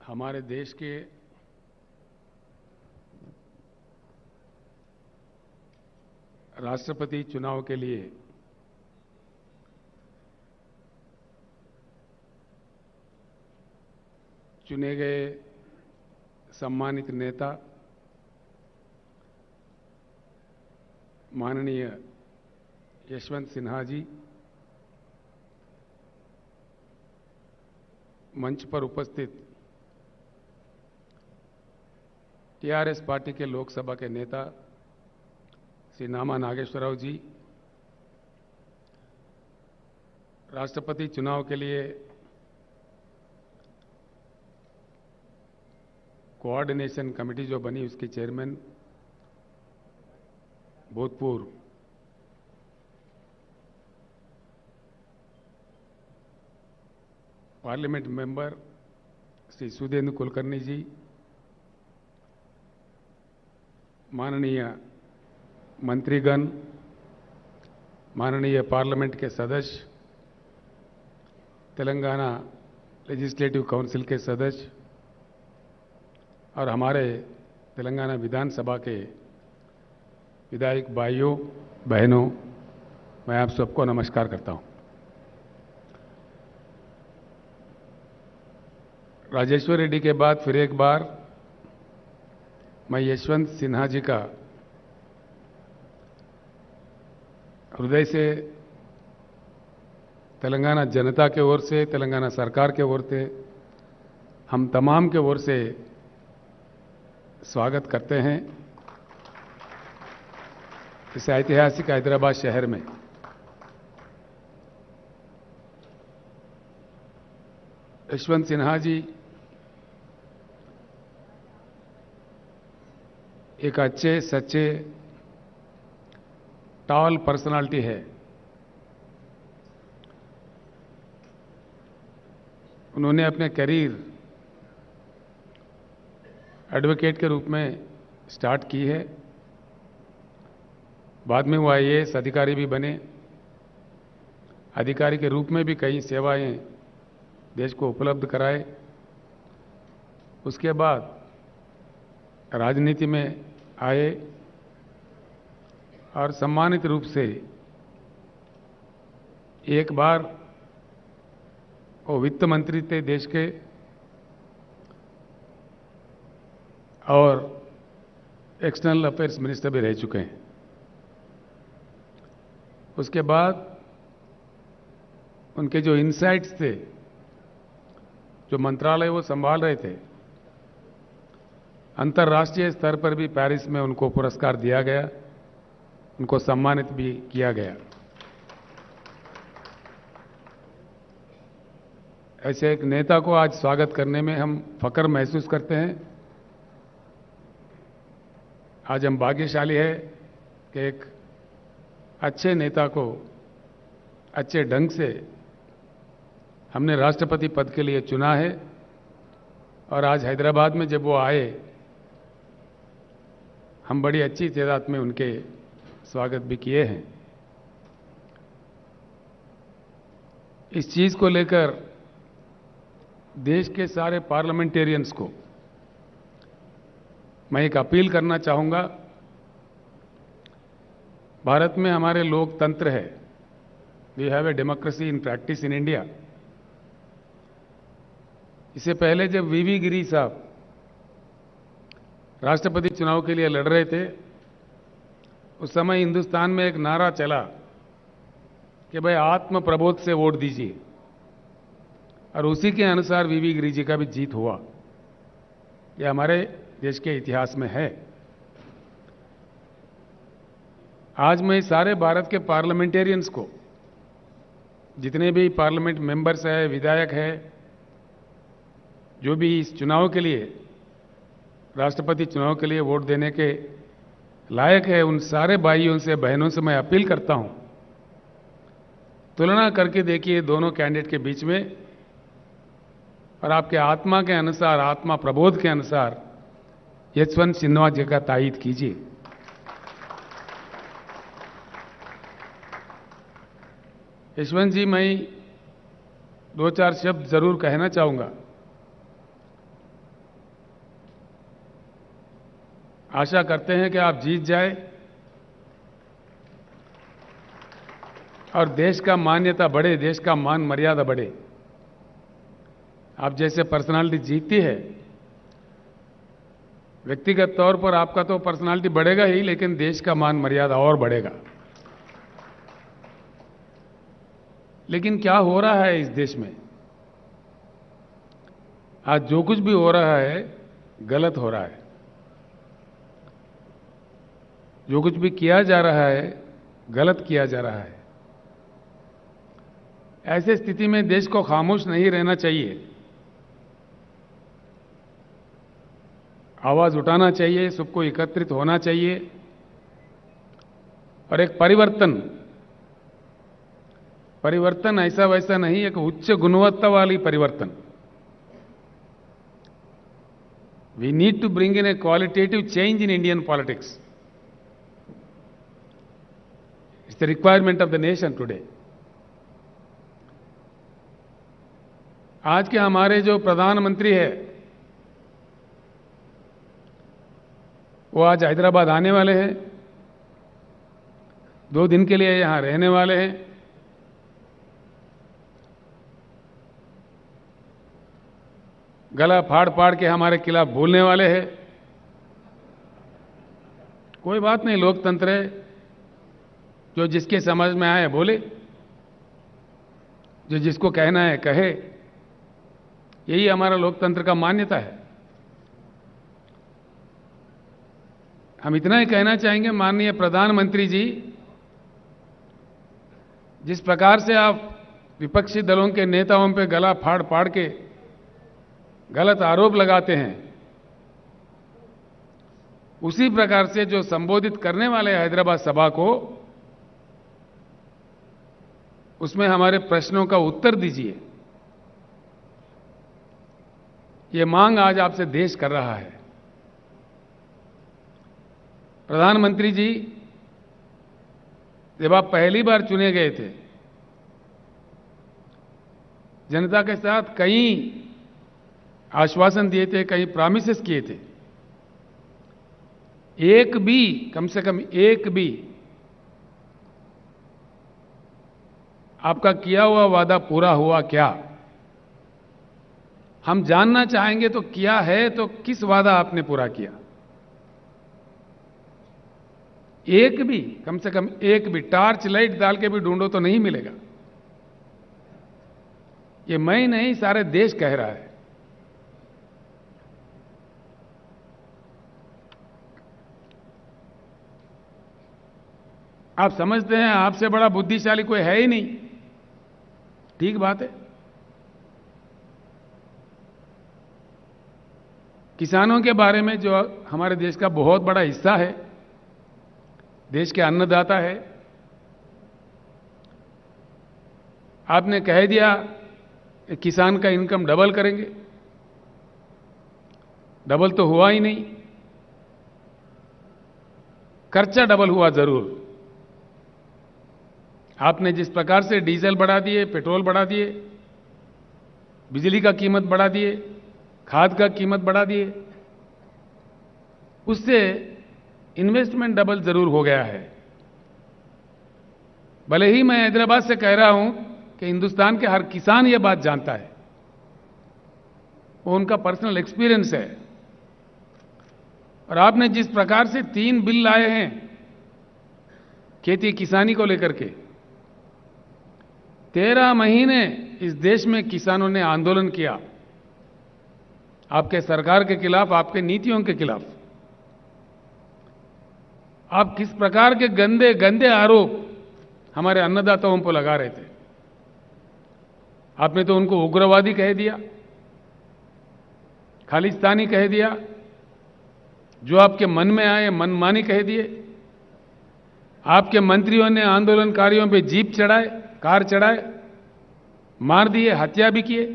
हमारे देश के राष्ट्रपति चुनाव के लिए चुने गए सम्मानित नेता माननीय यशवंत सिन्हा जी मंच पर उपस्थित टीआरएस पार्टी के लोकसभा के नेता श्री नामा नागेश्वरराव जी, राष्ट्रपति चुनाव के लिए कोऑर्डिनेशन कमेटी जो बनी उसके चेयरमैन भूतपूर्व पार्लियामेंट मेंबर श्री सुधींद्र कुलकर्णी जी, माननीय मंत्रीगण, माननीय पार्लियामेंट के सदस्य, तेलंगाना लेजिस्लेटिव काउंसिल के सदस्य और हमारे तेलंगाना विधानसभा के विधायक भाइयों बहनों, मैं आप सबको नमस्कार करता हूं। राजेश्वर रेड्डी के बाद फिर एक बार मैं यशवंत सिन्हा जी का हृदय से तेलंगाना जनता के ओर से, तेलंगाना सरकार के ओर से, हम तमाम के ओर से स्वागत करते हैं इस ऐतिहासिक हैदराबाद शहर में। यशवंत सिन्हा जी एक अच्छे सच्चे टॉल पर्सनालिटी है। उन्होंने अपने करियर एडवोकेट के रूप में स्टार्ट की है, बाद में वो आईएएस अधिकारी भी बने, अधिकारी के रूप में भी कई सेवाएं देश को उपलब्ध कराए। उसके बाद राजनीति में आए और सम्मानित रूप से एक बार वो वित्त मंत्री थे देश के और एक्सटर्नल अफेयर्स मिनिस्टर भी रह चुके हैं। उसके बाद उनके जो इनसाइट्स थे, जो मंत्रालय वो संभाल रहे थे, अंतर्राष्ट्रीय स्तर पर भी पेरिस में उनको पुरस्कार दिया गया, उनको सम्मानित भी किया गया। ऐसे एक नेता को आज स्वागत करने में हम फख्र महसूस करते हैं। आज हम भाग्यशाली है कि एक अच्छे नेता को अच्छे ढंग से हमने राष्ट्रपति पद के लिए चुना है और आज हैदराबाद में जब वो आए, हम बड़ी अच्छी तादाद में उनके स्वागत भी किए हैं। इस चीज को लेकर देश के सारे पार्लियामेंटेरियंस को मैं एक अपील करना चाहूंगा। भारत में हमारे लोकतंत्र है, we have a democracy in practice in India. इससे पहले जब वीवी गिरी साहब राष्ट्रपति चुनाव के लिए लड़ रहे थे, उस समय हिंदुस्तान में एक नारा चला कि भाई आत्म प्रबोध से वोट दीजिए, और उसी के अनुसार वीवी गिरी जी का भी जीत हुआ। यह हमारे देश के इतिहास में है। आज मैं सारे भारत के पार्लियामेंटेरियंस को, जितने भी पार्लियामेंट मेंबर्स हैं, विधायक हैं, जो भी इस चुनाव के लिए, राष्ट्रपति चुनाव के लिए वोट देने के लायक है, उन सारे भाइयों से बहनों से मैं अपील करता हूं, तुलना करके देखिए दोनों कैंडिडेट के बीच में और आपके आत्मा के अनुसार, आत्मा प्रबोध के अनुसार यशवंत सिन्हा जी का तायीद कीजिए। यशवंत जी, मैं दो चार शब्द जरूर कहना चाहूंगा। आशा करते हैं कि आप जीत जाए और देश का मान्यता बढ़े, देश का मान मर्यादा बढ़े। आप जैसे पर्सनालिटी जीतती है, व्यक्तिगत तौर पर आपका तो पर्सनालिटी बढ़ेगा ही, लेकिन देश का मान मर्यादा और बढ़ेगा। लेकिन क्या हो रहा है इस देश में? आज जो कुछ भी हो रहा है गलत हो रहा है। जो कुछ भी किया जा रहा है गलत किया जा रहा है। ऐसे स्थिति में देश को खामोश नहीं रहना चाहिए, आवाज उठाना चाहिए, सबको एकत्रित होना चाहिए और एक परिवर्तन ऐसा वैसा नहीं, एक उच्च गुणवत्ता वाली परिवर्तन। We need to bring in a qualitative change in Indian politics. It's the requirement of the nation today. आज के हमारे जो प्रधानमंत्री है वो आज हैदराबाद आने वाले हैं, 2 दिन के लिए यहां रहने वाले हैं। गला फाड़ फाड़ के हमारे खिलाफ बोलने वाले हैं। कोई बात नहीं, लोकतंत्र है, जो जिसके समझ में आए बोले, जो जिसको कहना है कहे। यही हमारा लोकतंत्र का मान्यता है। हम इतना ही कहना चाहेंगे, माननीय प्रधानमंत्री जी, जिस प्रकार से आप विपक्षी दलों के नेताओं पे गला फाड़ फाड़ के गलत आरोप लगाते हैं, उसी प्रकार से जो संबोधित करने वाले हैदराबाद सभा को, उसमें हमारे प्रश्नों का उत्तर दीजिए। ये मांग आज आपसे देश कर रहा है। प्रधानमंत्री जी, जब आप पहली बार चुने गए थे, जनता के साथ कई आश्वासन दिए थे, कई प्रॉमिसेस किए थे। एक भी, कम से कम एक भी आपका किया हुआ वादा पूरा हुआ क्या? हम जानना चाहेंगे तो किया है तो किस वादा आपने पूरा किया? एक भी, कम से कम एक भी टार्च लाइट डाल के भी ढूंढो तो नहीं मिलेगा। ये मैं नहीं, सारे देश कह रहा है। आप समझते हैं आपसे बड़ा बुद्धिशाली कोई है ही नहीं। ठीक बात है। किसानों के बारे में, जो हमारे देश का बहुत बड़ा हिस्सा है, देश के अन्नदाता है, आपने कह दिया किसान का इनकम डबल करेंगे। डबल तो हुआ ही नहीं, खर्चा डबल हुआ जरूर। आपने जिस प्रकार से डीजल बढ़ा दिए, पेट्रोल बढ़ा दिए, बिजली का कीमत बढ़ा दिए, खाद का कीमत बढ़ा दिए, उससे इन्वेस्टमेंट डबल जरूर हो गया है। भले ही मैं हैदराबाद से कह रहा हूं कि हिंदुस्तान के हर किसान ये बात जानता है, वो उनका पर्सनल एक्सपीरियंस है। और आपने जिस प्रकार से 3 बिल लाए हैं खेती किसानी को लेकर के, 13 महीने इस देश में किसानों ने आंदोलन किया, आपके सरकार के खिलाफ, आपके नीतियों के खिलाफ। आप किस प्रकार के गंदे गंदे आरोप हमारे अन्नदाताओं पर लगा रहे थे। आपने तो उनको उग्रवादी कह दिया, खालिस्तानी कह दिया, जो आपके मन में आए मनमानी कह दिए। आपके मंत्रियों ने आंदोलनकारियों पे जीप चढ़ाए, कार चढ़ाए, मार दिए, हत्या भी किए।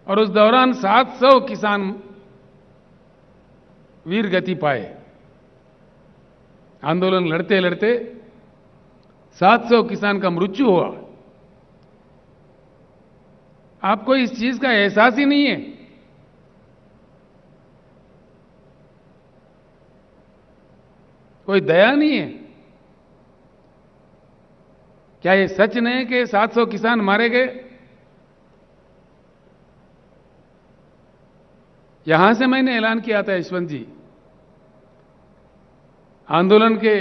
और उस दौरान 700 किसान वीर गति पाए। आंदोलन लड़ते लड़ते 700 किसान का मृत्यु हुआ। आपको इस चीज का एहसास ही नहीं है। कोई दया नहीं है? क्या ये सच नहीं कि 700 किसान मारे गए? यहां से मैंने ऐलान किया था यशवंत जी, आंदोलन के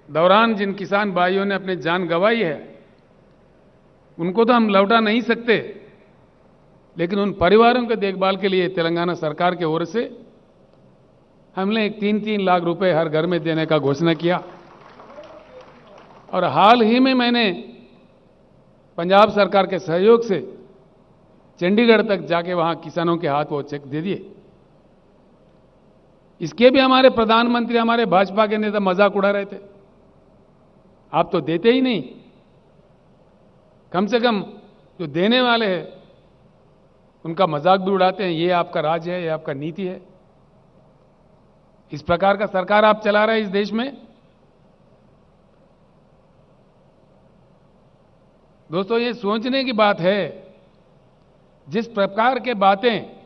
दौरान जिन किसान भाइयों ने अपनी जान गंवाई है उनको तो हम लौटा नहीं सकते, लेकिन उन परिवारों के देखभाल के लिए तेलंगाना सरकार की ओर से हमने 3-3 लाख रुपए हर घर में देने का घोषणा किया। और हाल ही में मैंने पंजाब सरकार के सहयोग से चंडीगढ़ तक जाके वहां किसानों के हाथ वो चेक दे दिए। इसके भी हमारे प्रधानमंत्री, हमारे भाजपा के नेता मजाक उड़ा रहे थे, आप तो देते ही नहीं, कम से कम जो देने वाले हैं उनका मजाक भी उड़ाते हैं, ये आपका राज है, ये आपका नीति है। इस प्रकार का सरकार आप चला रहे हैं इस देश में। दोस्तों, ये सोचने की बात है, जिस प्रकार के बातें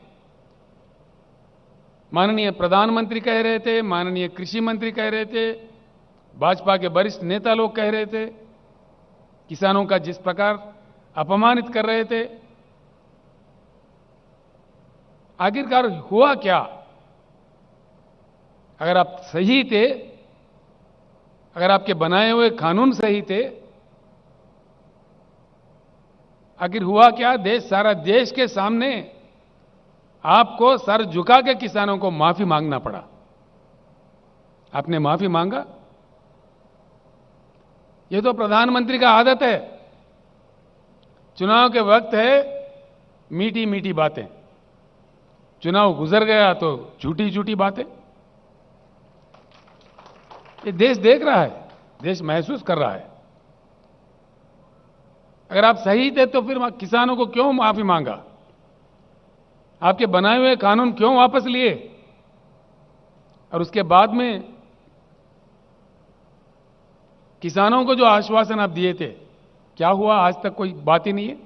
माननीय प्रधानमंत्री कह रहे थे, माननीय कृषि मंत्री कह रहे थे, भाजपा के वरिष्ठ नेता लोग कह रहे थे, किसानों का जिस प्रकार अपमानित कर रहे थे, आखिरकार हुआ क्या? अगर आप सही थे, अगर आपके बनाए हुए कानून सही थे, आखिर हुआ क्या? सारा देश के सामने आपको सर झुका के किसानों को माफी मांगना पड़ा। आपने माफी मांगा? ये तो प्रधानमंत्री का आदत है, चुनाव के वक्त है मीठी मीठी बातें, चुनाव गुजर गया तो झूठी झूठी बातें। ये देश देख रहा है, देश महसूस कर रहा है। अगर आप सही थे तो फिर किसानों को क्यों माफी मांगा? आपके बनाए हुए कानून क्यों वापस लिए? और उसके बाद में किसानों को जो आश्वासन आप दिए थे, क्या हुआ? आज तक कोई बात ही नहीं है।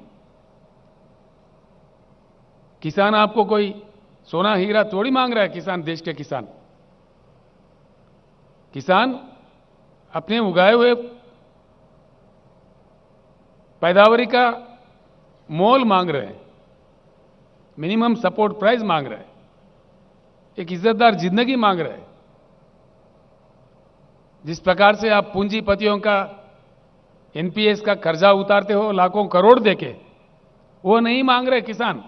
किसान आपको कोई सोना हीरा थोड़ी मांग रहा है। किसान, देश के किसान अपने उगाए हुए पैदावारी का मोल मांग रहे हैं, मिनिमम सपोर्ट प्राइस मांग रहे हैं, एक इज्जतदार जिंदगी मांग रहे हैं। जिस प्रकार से आप पूंजीपतियों का एनपीएस का कर्जा उतारते हो लाखों करोड़ देके, वो नहीं मांग रहे किसान।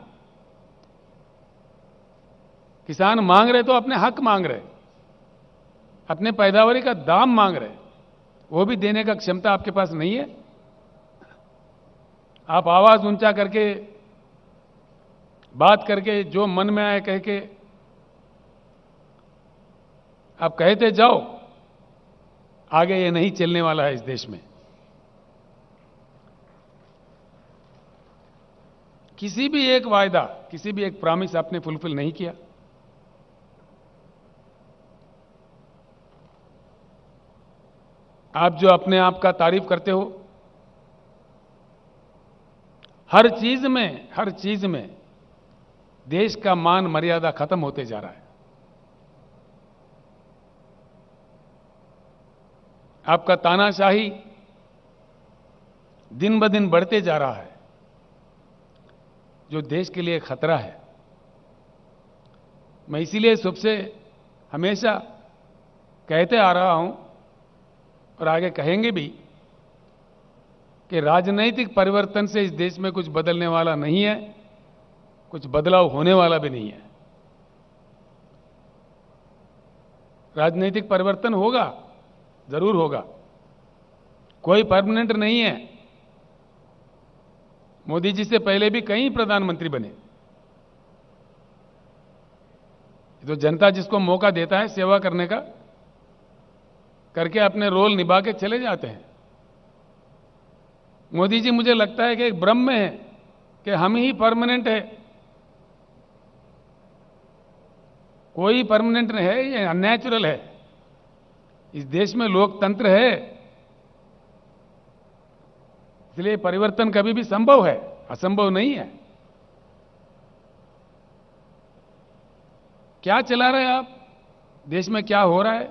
किसान मांग रहे तो अपने हक मांग रहे, अपने पैदावारी का दाम मांग रहे, वो भी देने का क्षमता आपके पास नहीं है। आप आवाज ऊंचा करके, बात करके, जो मन में आए कह के आप कहते जाओ, आगे ये नहीं चलने वाला है इस देश में। किसी भी एक वायदा, किसी भी एक प्रॉमिस आपने फुलफिल नहीं किया। आप जो अपने आप का तारीफ करते हो, हर चीज में देश का मान मर्यादा खत्म होते जा रहा है। आपका तानाशाही दिन ब दिन बढ़ते जा रहा है, जो देश के लिए खतरा है। मैं इसीलिए सबसे हमेशा कहते आ रहा हूं और आगे कहेंगे भी कि राजनीतिक परिवर्तन से इस देश में कुछ बदलने वाला नहीं है, कुछ बदलाव होने वाला भी नहीं है। राजनीतिक परिवर्तन होगा, जरूर होगा, कोई परमानेंट नहीं है। मोदी जी से पहले भी कई प्रधानमंत्री बने। तो जनता जिसको मौका देता है सेवा करने का, करके अपने रोल निभा के चले जाते हैं। मोदी जी, मुझे लगता है कि एक भ्रम में है कि हम ही परमानेंट है। कोई परमानेंट नहीं है, ये अननेचुरल है। इस देश में लोकतंत्र है, इसलिए परिवर्तन कभी भी संभव है, असंभव नहीं है। क्या चला रहे हैं आप? देश में क्या हो रहा है,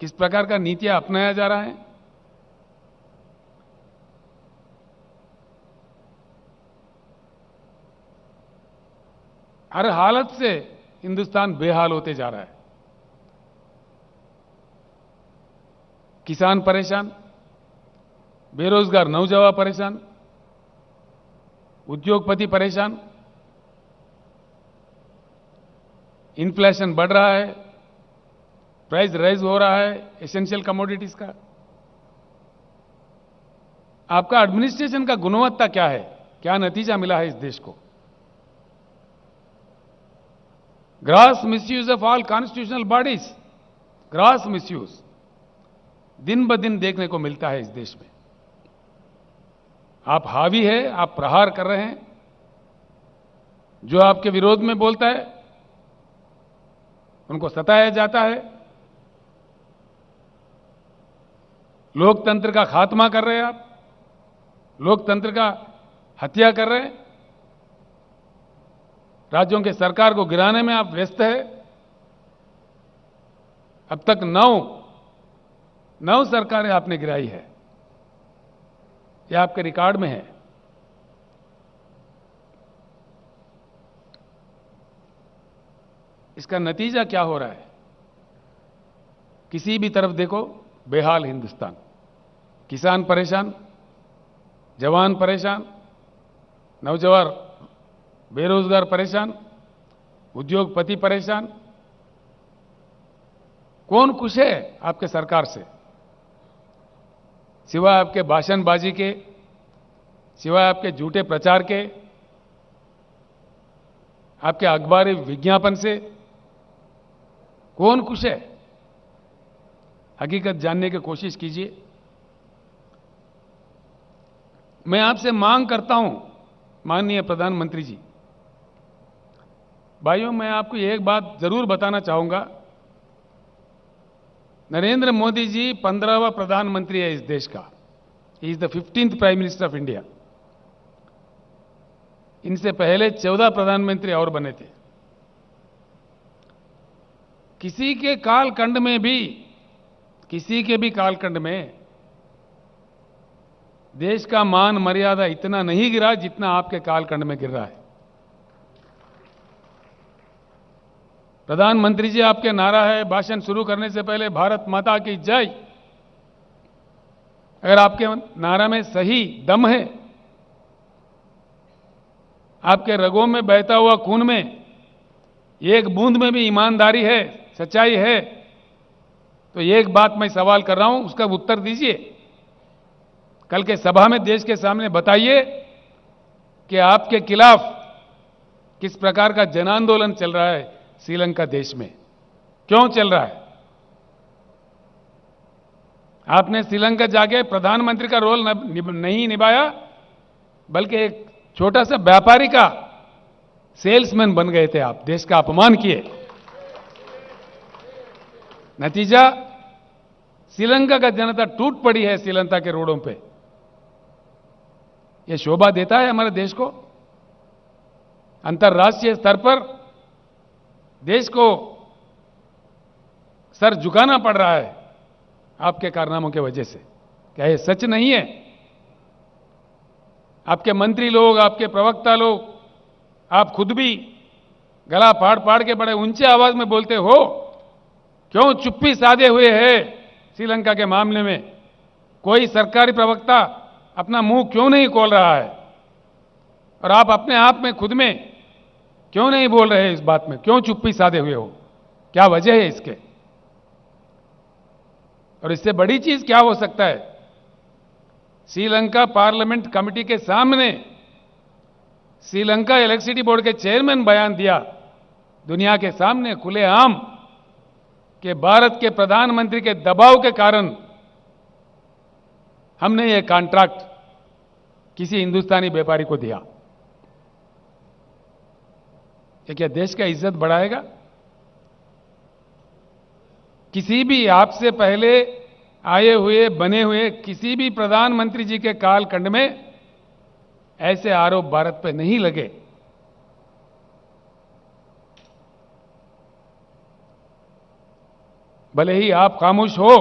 किस प्रकार का नीतियां अपनाया जा रहा है। हर हालत से हिंदुस्तान बेहाल होते जा रहा है। किसान परेशान, बेरोजगार नौजवान परेशान, उद्योगपति परेशान, इन्फ्लेशन बढ़ रहा है, प्राइस राइज हो रहा है एसेंशियल कमोडिटीज का। आपका एडमिनिस्ट्रेशन का गुणवत्ता क्या है, क्या नतीजा मिला है इस देश को। Gross misuse of all constitutional bodies, gross misuse दिन ब दिन देखने को मिलता है इस देश में। आप हावी है, आप प्रहार कर रहे हैं। जो आपके विरोध में बोलता है उनको सताया जाता है। लोकतंत्र का खात्मा कर रहे हैं आप, लोकतंत्र का हत्या कर रहे हैं। राज्यों के सरकार को गिराने में आप व्यस्त है। अब तक नौ सरकारें आपने गिराई है, यह आपके रिकॉर्ड में है। इसका नतीजा क्या हो रहा है। किसी भी तरफ देखो बेहाल हिंदुस्तान। किसान परेशान, जवान परेशान, नौजवान बेरोजगार परेशान, उद्योगपति परेशान। कौन खुश है आपके सरकार से, सिवाय आपके भाषणबाजी के, सिवाय आपके झूठे प्रचार के, आपके अखबारी विज्ञापन से कौन खुश है। हकीकत जानने की कोशिश कीजिए। मैं आपसे मांग करता हूं माननीय प्रधानमंत्री जी, भाइयों, मैं आपको एक बात जरूर बताना चाहूंगा। नरेंद्र मोदी जी 15वां प्रधानमंत्री है इस देश का। He is the 15th prime minister of India. इनसे पहले 14 प्रधानमंत्री और बने थे। किसी के कालखंड में भी, किसी के भी कालखंड में देश का मान मर्यादा इतना नहीं गिरा जितना आपके कालखंड में गिर रहा है। प्रधानमंत्री जी, आपके नारा है भाषण शुरू करने से पहले भारत माता की जय। अगर आपके नारा में सही दम है, आपके रगों में बहता हुआ खून में एक बूंद में भी ईमानदारी है, सच्चाई है, तो एक बात मैं सवाल कर रहा हूं, उसका उत्तर दीजिए। कल के सभा में देश के सामने बताइए कि आपके खिलाफ किस प्रकार का जन आंदोलन चल रहा है श्रीलंका देश में, क्यों चल रहा है। आपने श्रीलंका जाके प्रधानमंत्री का रोल नहीं निभाया, बल्कि एक छोटा सा व्यापारी का सेल्समैन बन गए थे आप, देश का अपमान किए। नतीजा, श्रीलंका का जनता टूट पड़ी है श्रीलंका के रोडों पे। यह शोभा देता है हमारे देश को। अंतर्राष्ट्रीय स्तर पर देश को सर झुकाना पड़ रहा है आपके कारनामों की वजह से। क्या यह सच नहीं है। आपके मंत्री लोग, आपके प्रवक्ता लोग, आप खुद भी गला फाड़ फाड़ के बड़े ऊंचे आवाज में बोलते हो, क्यों चुप्पी साधे हुए है श्रीलंका के मामले में। कोई सरकारी प्रवक्ता अपना मुंह क्यों नहीं खोल रहा है, और आप अपने आप में खुद में क्यों नहीं बोल रहे इस बात में, क्यों चुप्पी साधे हुए हो, क्या वजह है इसके। और इससे बड़ी चीज क्या हो सकता है। श्रीलंका पार्लियामेंट कमेटी के सामने श्रीलंका इलेक्ट्रिसिटी बोर्ड के चेयरमैन बयान दिया दुनिया के सामने खुलेआम कि भारत के प्रधानमंत्री के दबाव के कारण हमने ये कॉन्ट्रैक्ट किसी हिंदुस्तानी व्यापारी को दिया। ये क्या देश का इज्जत बढ़ाएगा। किसी भी आपसे पहले आए हुए बने हुए किसी भी प्रधानमंत्री जी के कालखंड में ऐसे आरोप भारत पे नहीं लगे। भले ही आप खामोश हो,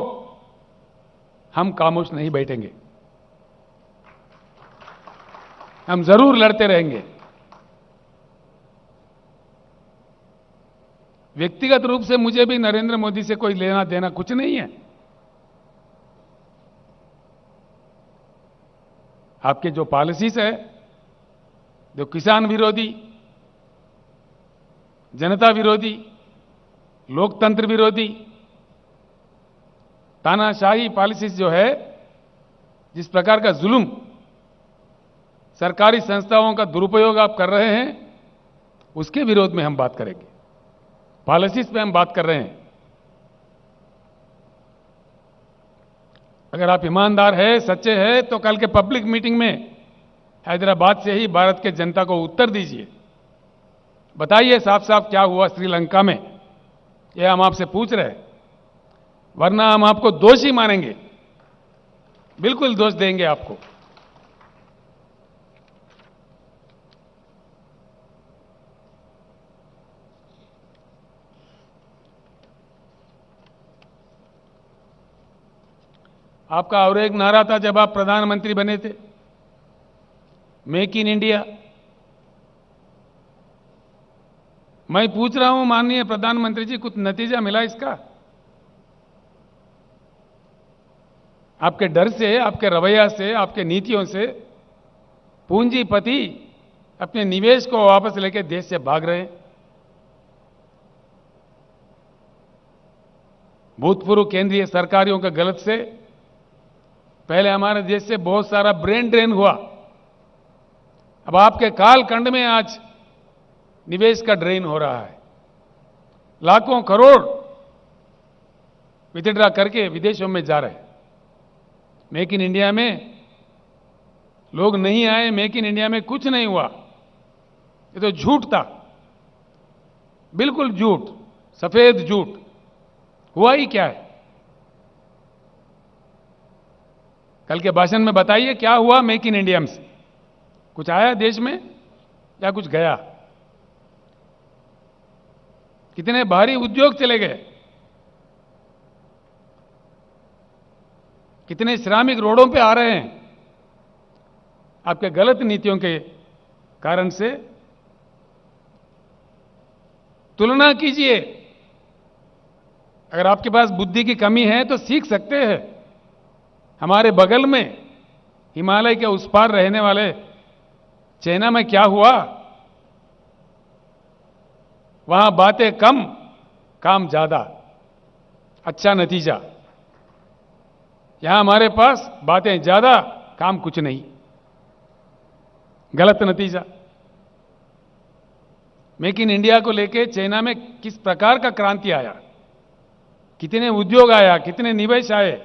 हम खामोश नहीं बैठेंगे। हम जरूर लड़ते रहेंगे। व्यक्तिगत रूप से मुझे भी नरेंद्र मोदी से कोई लेना देना कुछ नहीं है। आपके जो पॉलिसीज है, जो किसान विरोधी, जनता विरोधी, लोकतंत्र विरोधी, तानाशाही पॉलिसीज जो है, जिस प्रकार का जुल्म, सरकारी संस्थाओं का दुरुपयोग आप कर रहे हैं, उसके विरोध में हम बात करेंगे। पॉलिसीज पे हम बात कर रहे हैं। अगर आप ईमानदार है, सच्चे हैं, तो कल के पब्लिक मीटिंग में हैदराबाद से ही भारत के जनता को उत्तर दीजिए। बताइए साफ साफ क्या हुआ श्रीलंका में, यह हम आपसे पूछ रहे हैं। वरना हम आपको दोषी मानेंगे, बिल्कुल दोष देंगे आपको। आपका और एक नारा था जब आप प्रधानमंत्री बने थे, मेक इन इंडिया। मैं पूछ रहा हूं माननीय प्रधानमंत्री जी, कुछ नतीजा मिला इसका? आपके डर से, आपके रवैया से, आपके नीतियों से पूंजीपति अपने निवेश को वापस लेकर देश से भाग रहे हैं। भूतपूर्व केंद्रीय सरकारों के गलत से पहले हमारे देश से बहुत सारा ब्रेन ड्रेन हुआ। अब आपके कालखंड में आज निवेश का ड्रेन हो रहा है। लाखों करोड़ विथड्रा करके विदेशों में जा रहे हैं। मेक इन इंडिया में लोग नहीं आए, मेक इन इंडिया में कुछ नहीं हुआ। ये तो झूठ था, बिल्कुल झूठ, सफेद झूठ। हुआ ही क्या है? कल के भाषण में बताइए क्या हुआ मेक इन इंडिया से? कुछ आया देश में या कुछ गया? कितने भारी उद्योग चले गए, कितने श्रमिक रोडों पे आ रहे हैं आपके गलत नीतियों के कारण से। तुलना कीजिए। अगर आपके पास बुद्धि की कमी है तो सीख सकते हैं। हमारे बगल में हिमालय के उस पार रहने वाले चाइना में क्या हुआ? वहां बातें कम, काम ज्यादा, अच्छा नतीजा। यहां हमारे पास बातें ज्यादा, काम कुछ नहीं, गलत नतीजा। मेक इन इंडिया को लेके चाइना में किस प्रकार का क्रांति आया, कितने उद्योग आया, कितने निवेश आए।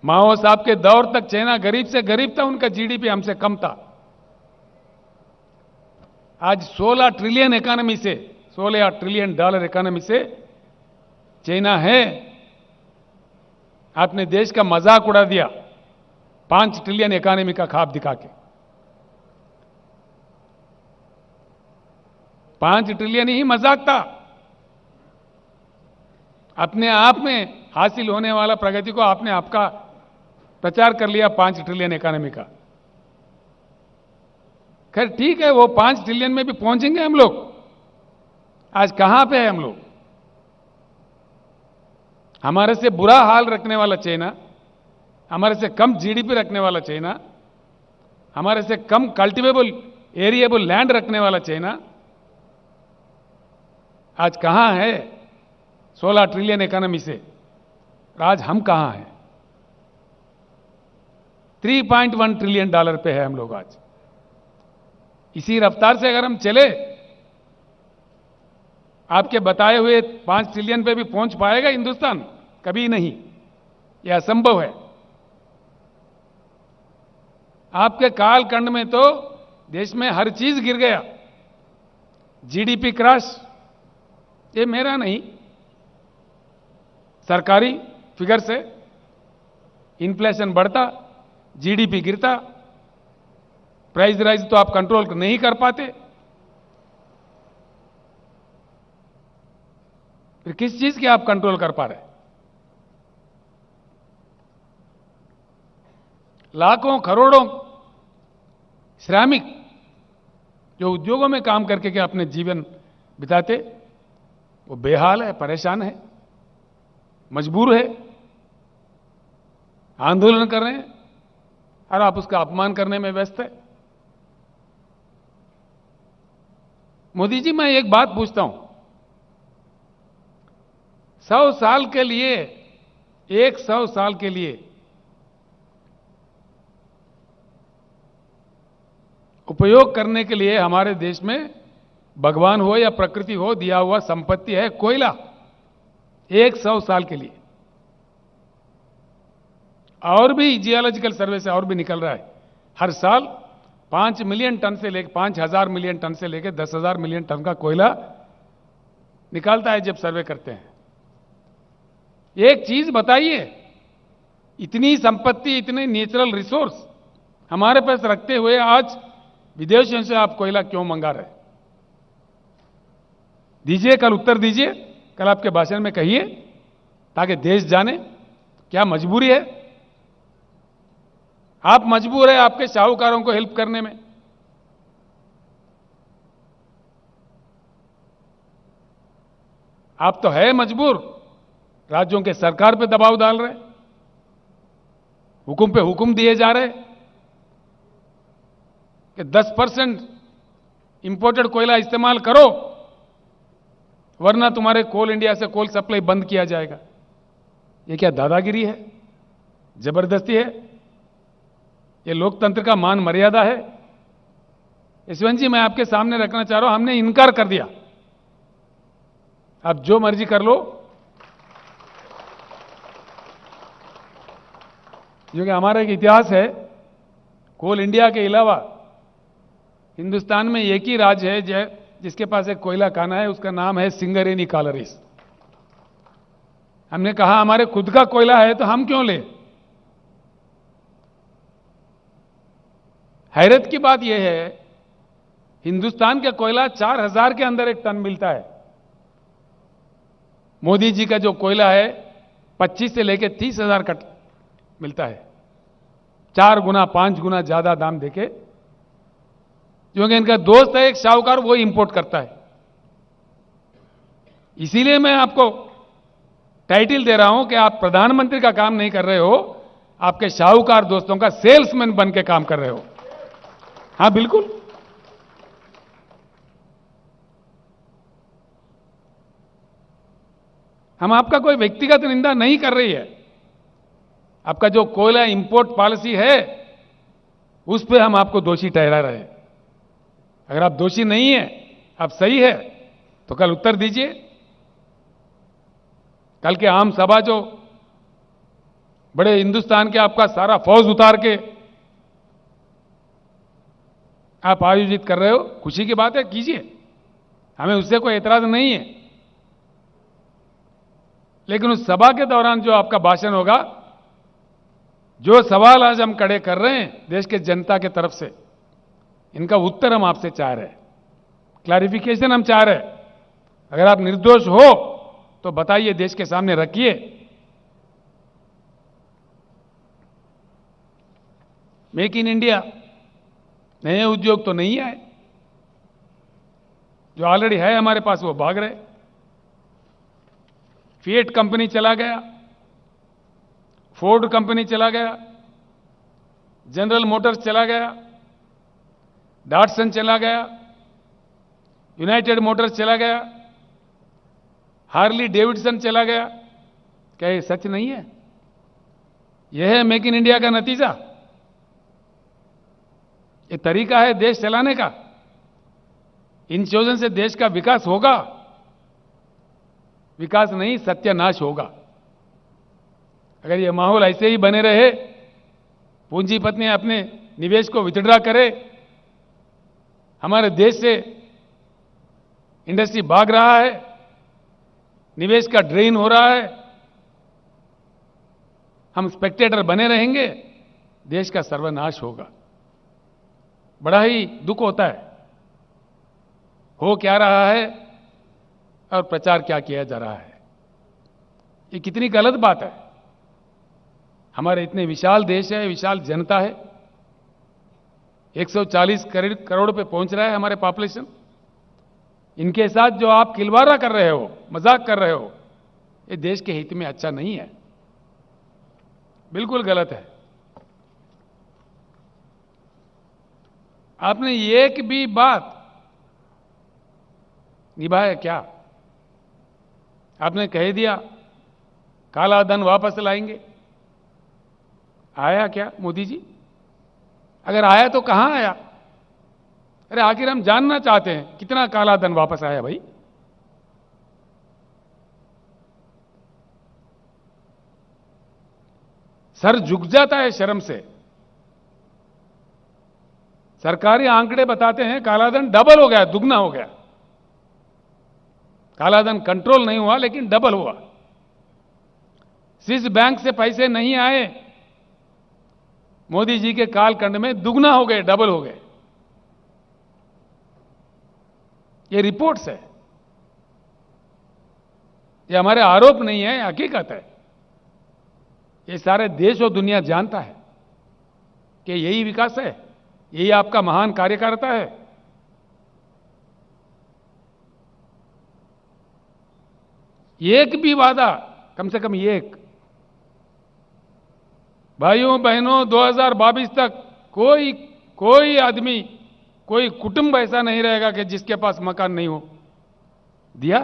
माओ साहब के दौर तक चाइना गरीब से गरीब था, उनका जीडीपी हमसे कम था। आज 16 ट्रिलियन इकोनॉमी से, $16 ट्रिलियन इकोनॉमी से चाइना है। आपने देश का मजाक उड़ा दिया 5 ट्रिलियन इकोनॉमी का ख्वाब दिखा के। 5 ट्रिलियन ही मजाक था। अपने आप में हासिल होने वाला प्रगति को आपने आपका प्रचार कर लिया 5 ट्रिलियन इकोनॉमी का। खैर ठीक है, वो 5 ट्रिलियन में भी पहुंचेंगे हम लोग। आज कहां पे है हम लोग? हमारे से बुरा हाल रखने वाला चाइना, हमारे से कम जीडीपी रखने वाला चाइना, हमारे से कम कल्टिवेबल एरिएबल लैंड रखने वाला चाइना आज कहां है? 16 ट्रिलियन इकोनॉमी से आज हम कहां हैं? $3.1 ट्रिलियन पे है हम लोग आज। इसी रफ्तार से अगर हम चले, आपके बताए हुए 5 ट्रिलियन पे भी पहुंच पाएगा हिंदुस्तान? कभी नहीं, यह असंभव है। आपके कालखंड में तो देश में हर चीज गिर गया। जीडीपी क्रैश, ये मेरा नहीं, सरकारी फिगर से इन्फ्लेशन बढ़ता, जीडीपी गिरता, प्राइस राइज तो आप कंट्रोल नहीं कर पाते। फिर किस चीज के आप कंट्रोल कर पा रहे? लाखों करोड़ों श्रमिक जो उद्योगों में काम करके के अपने जीवन बिताते, वो बेहाल है, परेशान है, मजबूर है, आंदोलन कर रहे हैं, और आप उसका अपमान करने में व्यस्त है। मोदी जी, मैं एक बात पूछता हूं, 100 साल के लिए, 100 साल के लिए उपयोग करने के लिए हमारे देश में भगवान हो या प्रकृति हो, दिया हुआ संपत्ति है कोयला, 100 साल के लिए। और भी जियोलॉजिकल सर्वे से और भी निकल रहा है, हर साल 5 मिलियन टन से लेकर 5,000 मिलियन टन से लेकर 10,000 मिलियन टन का कोयला निकालता है जब सर्वे करते हैं। एक चीज बताइए, इतनी संपत्ति, इतने नेचुरल रिसोर्स हमारे पास रखते हुए आज विदेशों से आप कोयला क्यों मंगा रहे? दीजिए, कल उत्तर दीजिए, कल आपके भाषण में कहिए, ताकि देश जाने क्या मजबूरी है। आप मजबूर है आपके साहूकारों को हेल्प करने में। आप तो है मजबूर, राज्यों के सरकार पे दबाव डाल रहे, हुकुम पे हुकुम दिए जा रहे कि 10% इंपोर्टेड कोयला इस्तेमाल करो, वरना तुम्हारे कोल इंडिया से कोल सप्लाई बंद किया जाएगा। ये क्या दादागिरी है? जबरदस्ती है? ये लोकतंत्र का मान मर्यादा है? यशवंत जी, मैं आपके सामने रखना चाह रहा हूं, हमने इनकार कर दिया, आप जो मर्जी कर लो, क्योंकि हमारा एक इतिहास है, कोल इंडिया के अलावा हिंदुस्तान में एक ही राज्य है जिसके पास एक कोयला खाना है, उसका नाम है सिंगरेनी कालरीज। हमने कहा हमारे खुद का कोयला है तो हम क्यों ले? हैरत की बात यह है, हिंदुस्तान का कोयला 4,000 के अंदर एक टन मिलता है। मोदी जी का जो कोयला है 25 से लेकर 30,000 का मिलता है, 4 गुना 5 गुना ज्यादा दाम देके, क्योंकि इनका दोस्त है एक साहूकार, वो इंपोर्ट करता है। इसीलिए मैं आपको टाइटल दे रहा हूं कि आप प्रधानमंत्री का काम नहीं कर रहे हो, आपके साहूकार दोस्तों का सेल्समैन बन के काम कर रहे हो। हां, बिल्कुल। हम आपका कोई व्यक्तिगत निंदा नहीं कर रही है, आपका जो कोयला इंपोर्ट पॉलिसी है उस पे हम आपको दोषी ठहरा रहे हैं। अगर आप दोषी नहीं है, आप सही है, तो कल उत्तर दीजिए। कल के आम सभा जो बड़े हिंदुस्तान के आपका सारा फौज उतार के आप आयोजित कर रहे हो, खुशी की बात है, कीजिए, हमें उससे कोई एतराज नहीं है। लेकिन उस सभा के दौरान जो आपका भाषण होगा, जो सवाल आज हम खड़े कर रहे हैं देश के जनता के तरफ से, इनका उत्तर हम आपसे चाह रहे हैं, क्लैरिफिकेशन हम चाह रहे हैं। अगर आप निर्दोष हो तो बताइए, देश के सामने रखिए। मेक इन इंडिया, नए उद्योग तो नहीं आए, जो ऑलरेडी है हमारे पास वो भाग रहे। फिएट कंपनी चला गया, फोर्ड कंपनी चला गया, जनरल मोटर्स चला गया, डॉटसन चला गया, यूनाइटेड मोटर्स चला गया, हार्ली डेविडसन चला गया। क्या ये सच नहीं है? यह है मेक इन इंडिया का नतीजा? ये तरीका है देश चलाने का? इन चीजों से देश का विकास होगा? विकास नहीं, सत्यानाश होगा। अगर ये माहौल ऐसे ही बने रहे, पूंजीपति अपने निवेश को विथड्रॉ करे, हमारे देश से इंडस्ट्री भाग रहा है, निवेश का ड्रेन हो रहा है, हम स्पेक्टेटर बने रहेंगे, देश का सर्वनाश होगा। बड़ा ही दुख होता है, हो क्या रहा है और प्रचार क्या किया जा रहा है। ये कितनी गलत बात है। हमारे इतने विशाल देश है, विशाल जनता है, 140 करोड़ पे पहुंच रहा है हमारे पॉपुलेशन। इनके साथ जो आप खिलवाड़ा कर रहे हो, मजाक कर रहे हो, ये देश के हित में अच्छा नहीं है, बिल्कुल गलत है। आपने एक भी बात निभाया क्या? आपने कह दिया काला धन वापस लाएंगे, आया क्या मोदी जी? अगर आया तो कहां आया? अरे आखिर हम जानना चाहते हैं कितना काला धन वापस आया भाई। सर झुक जाता है शर्म से। सरकारी आंकड़े बताते हैं कालाधन डबल हो गया, दुगना हो गया। कालाधन कंट्रोल नहीं हुआ लेकिन डबल हुआ। स्विस बैंक से पैसे नहीं आए, मोदी जी के कालखंड में दुगना हो गए, डबल हो गए। ये रिपोर्ट्स है, ये हमारे आरोप नहीं है, हकीकत है। ये सारे देश और दुनिया जानता है कि यही विकास है, यही आपका महान कार्यकारिता है। एक भी वादा, कम से कम एक, भाइयों बहनों 2022 तक कोई आदमी, कोई कुटुंब ऐसा नहीं रहेगा कि जिसके पास मकान नहीं हो। दिया?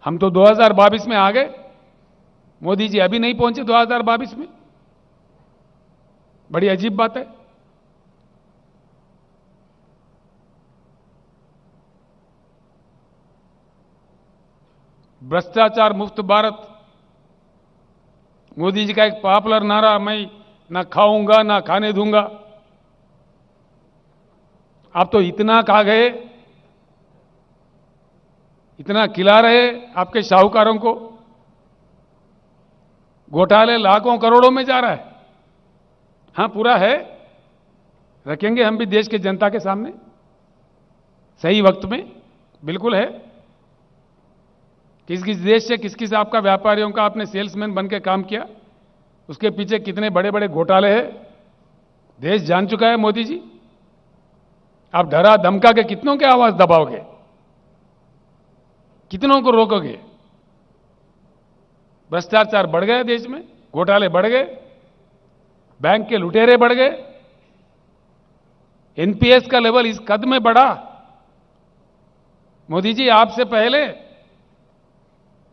हम तो 2022 में आ गए, मोदी जी अभी नहीं पहुंचे 2022 में। बड़ी अजीब बात है। भ्रष्टाचार मुक्त भारत, मोदी जी का एक पॉपुलर नारा, मैं ना खाऊंगा ना खाने दूंगा। आप तो इतना खा गए, इतना खिला रहे आपके शाहूकारों को, घोटाले लाखों करोड़ों में जा रहा है। हां पूरा है, रखेंगे हम भी देश के जनता के सामने सही वक्त में, बिल्कुल है। किस किस देश से, किस किस आपका व्यापारियों का आपने सेल्समैन बन के काम किया, उसके पीछे कितने बड़े बड़े घोटाले हैं, देश जान चुका है मोदी जी। आप डरा धमका के कितनों की आवाज दबाओगे, कितनों को रोकोगे? भ्रष्टाचार बढ़ गया देश में, घोटाले बढ़ गए, बैंक के लुटेरे बढ़ गए, एनपीएस का लेवल इस कद में बढ़ा। मोदी जी आपसे पहले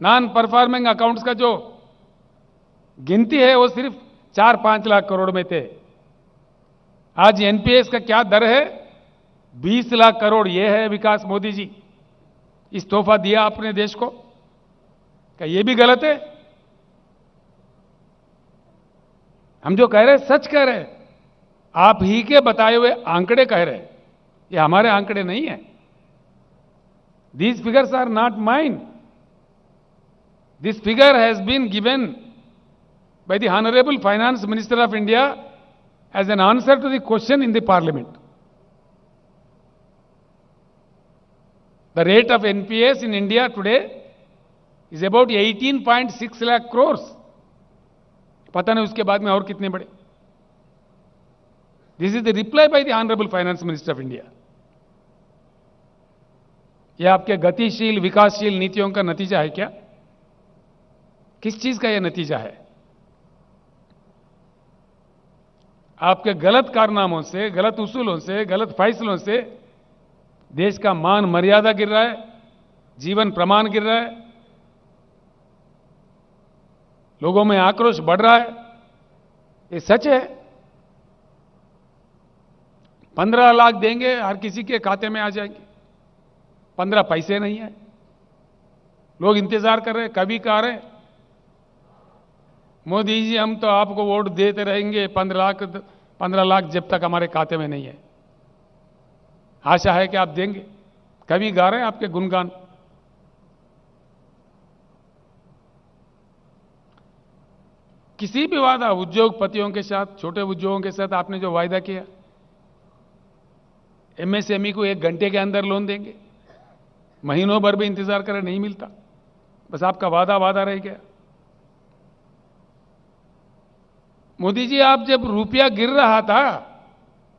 नॉन परफॉर्मिंग अकाउंट्स का जो गिनती है वो सिर्फ 4-5 लाख करोड़ में थे। आज एनपीएस का क्या दर है? 20 लाख करोड़। ये है विकास मोदी जी। इस तोहफा दिया आपने देश को, क्या ये भी गलत है? हम जो कह रहे हैं सच कह रहे हैं, आप ही के बताए हुए आंकड़े कह रहे हैं, ये हमारे आंकड़े नहीं है। These figures are not mine. This figure has been given by the Honorable Finance Minister of India as an answer to the question in the Parliament. The rate of NPS in India today is about 18.6 lakh crores. पता नहीं उसके बाद में और कितने बड़े। This is the reply by the Honorable Finance Minister of India. यह आपके गतिशील विकासशील नीतियों का नतीजा है क्या? किस चीज का यह नतीजा है? आपके गलत कारनामों से, गलत उसूलों से, गलत फैसलों से देश का मान मर्यादा गिर रहा है, जीवन प्रमाण गिर रहा है, लोगों में आक्रोश बढ़ रहा है। ये सच है। 15 लाख देंगे, हर किसी के खाते में आ जाएंगे। 15 पैसे नहीं है। लोग इंतजार कर रहे हैं, कभी कह रहे हैं मोदी जी हम तो आपको वोट देते रहेंगे 15 लाख जब तक हमारे खाते में नहीं है। आशा है कि आप देंगे। कभी गा रहे हैं आपके गुणगान। किसी भी वादा उद्योगपतियों के साथ, छोटे उद्योगों के साथ आपने जो वायदा किया, एमएसएमई को 1 घंटे के अंदर लोन देंगे, महीनों भर भी इंतजार करें, नहीं मिलता। बस आपका वादा वादा रह गया। मोदी जी, आप जब रुपया गिर रहा था,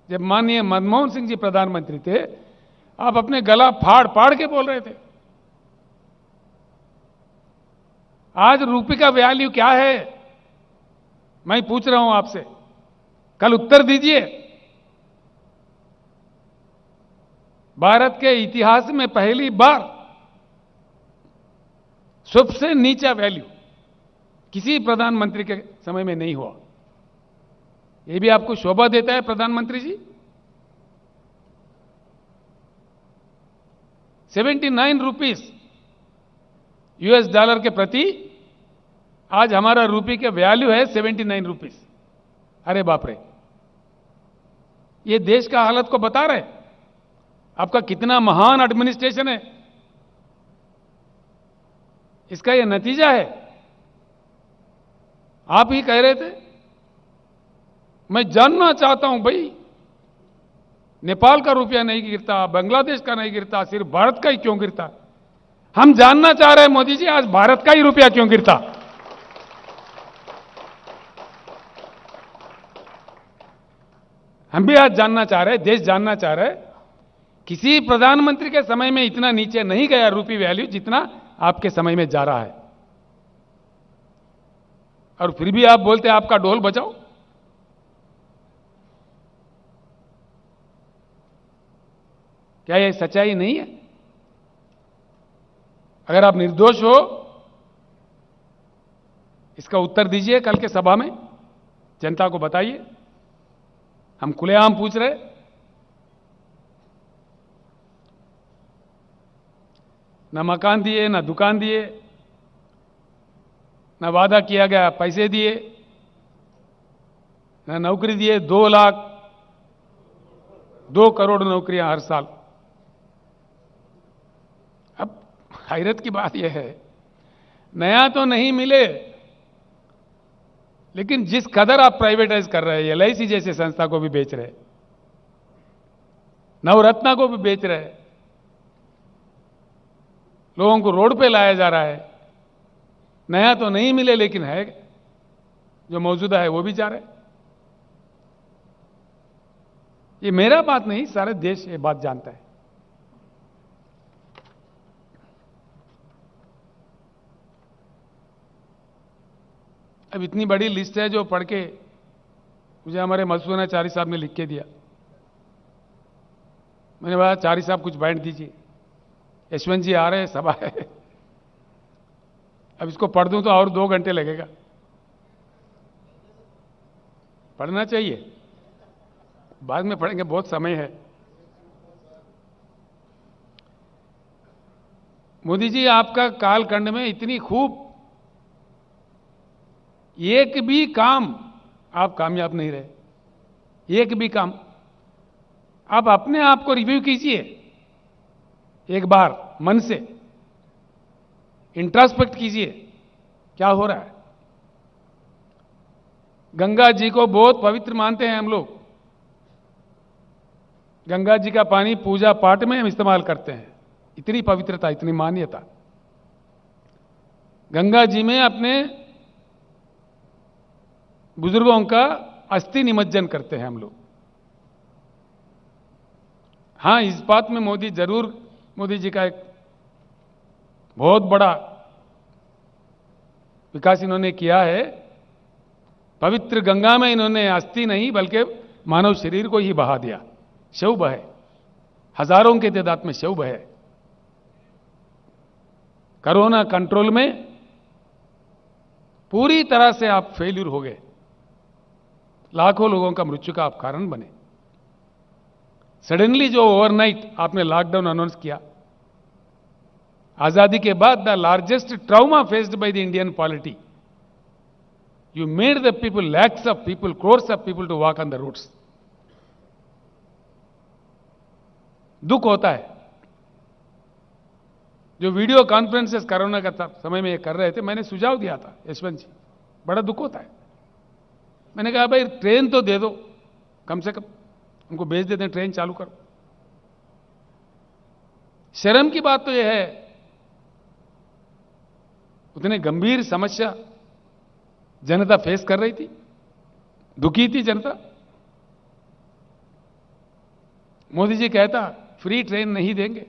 जब माननीय मनमोहन सिंह जी प्रधानमंत्री थे, आप अपने गला फाड़ फाड़ के बोल रहे थे। आज रुपये का वैल्यू क्या है, मैं पूछ रहा हूं आपसे, कल उत्तर दीजिए। भारत के इतिहास में पहली बार सबसे नीचा वैल्यू किसी प्रधानमंत्री के समय में नहीं हुआ। यह भी आपको शोभा देता है प्रधानमंत्री जी? 79 रुपीस यूएस डॉलर के प्रति आज हमारा रुपये का वैल्यू है 79 रुपीस। अरे बाप रे, ये देश का हालत को बता रहे, आपका कितना महान एडमिनिस्ट्रेशन है, इसका यह नतीजा है। आप ही कह रहे थे, मैं जानना चाहता हूं भाई, नेपाल का रुपया नहीं गिरता, बांग्लादेश का नहीं गिरता, सिर्फ भारत का ही क्यों गिरता? हम जानना चाह रहे हैं मोदी जी, आज भारत का ही रुपया क्यों गिरता? हम भी आज जानना चाह रहे हैं, देश जानना चाह रहे हैं। किसी प्रधानमंत्री के समय में इतना नीचे नहीं गया रुपये वैल्यू जितना आपके समय में जा रहा है। और फिर भी आप बोलते हैं आपका ढोल बजाओ। क्या यह सच्चाई नहीं है? अगर आप निर्दोष हो, इसका उत्तर दीजिए कल के सभा में, जनता को बताइए। हम खुलेआम पूछ रहे, न मकान दिए, न दुकान दिए, न वादा किया गया पैसे दिए, न नौकरी दिए। 2 लाख 2 करोड़ नौकरियां हर साल। अब हैरत की बात यह है, नया तो नहीं मिले, लेकिन जिस कदर आप प्राइवेटाइज कर रहे हैं, एलआईसी जैसे संस्था को भी बेच रहे, नवरत्ना को भी बेच रहे, लोगों को रोड पे लाया जा रहा है। नया तो नहीं मिले, लेकिन है जो मौजूदा है वो भी जा रहा है। ये मेरा बात नहीं, सारे देश ये बात जानता है। अब इतनी बड़ी लिस्ट है जो पढ़ के मुझे हमारे मधुसूदनाचार्य साहब ने लिख के दिया। मैंने बोला चारी साहब कुछ बांट दीजिए, यशवंत जी आ रहे हैं, सभा है। अब इसको पढ़ दूं तो और 2 घंटे लगेगा। पढ़ना चाहिए, बाद में पढ़ेंगे, बहुत समय है। मोदी जी, आपका कालखंड में इतनी खूब, एक भी काम आप कामयाब नहीं रहे। एक भी काम। आप अपने आप को रिव्यू कीजिए एक बार, मन से इंट्रोस्पेक्ट कीजिए, क्या हो रहा है। गंगा जी को बहुत पवित्र मानते हैं हम लोग। गंगा जी का पानी पूजा पाठ में हम इस्तेमाल करते हैं। इतनी पवित्रता, इतनी मान्यता। गंगा जी में अपने बुजुर्गों का अस्थि निमज्जन करते हैं हम लोग। हां, इस बात में मोदी जी का एक बहुत बड़ा विकास इन्होंने किया है। पवित्र गंगा में इन्होंने अस्थि नहीं बल्कि मानव शरीर को ही बहा दिया। शव बहे, हजारों के तादाद में शव बहे। कोरोना कंट्रोल में पूरी तरह से आप फेल्यूर हो गए। लाखों लोगों का मृत्यु का आप कारण बने। सडनली जो ओवरनाइट आपने लॉकडाउन अनाउंस किया, आजादी के बाद the largest trauma faced by the Indian polity, you made the people, lakhs of people, crores of people to walk on the roads. दुख होता है। जो वीडियो कॉन्फ्रेंसेस कोरोना का समय में ये कर रहे थे, मैंने सुझाव दिया था यशवंत जी, बड़ा दुख होता है। मैंने कहा भाई ट्रेन तो दे दो, कम से कम उनको भेज देते हैं, ट्रेन चालू करो। शर्म की बात तो यह है, उतने गंभीर समस्या जनता फेस कर रही थी, दुखी थी जनता। मोदी जी कहता फ्री ट्रेन नहीं देंगे।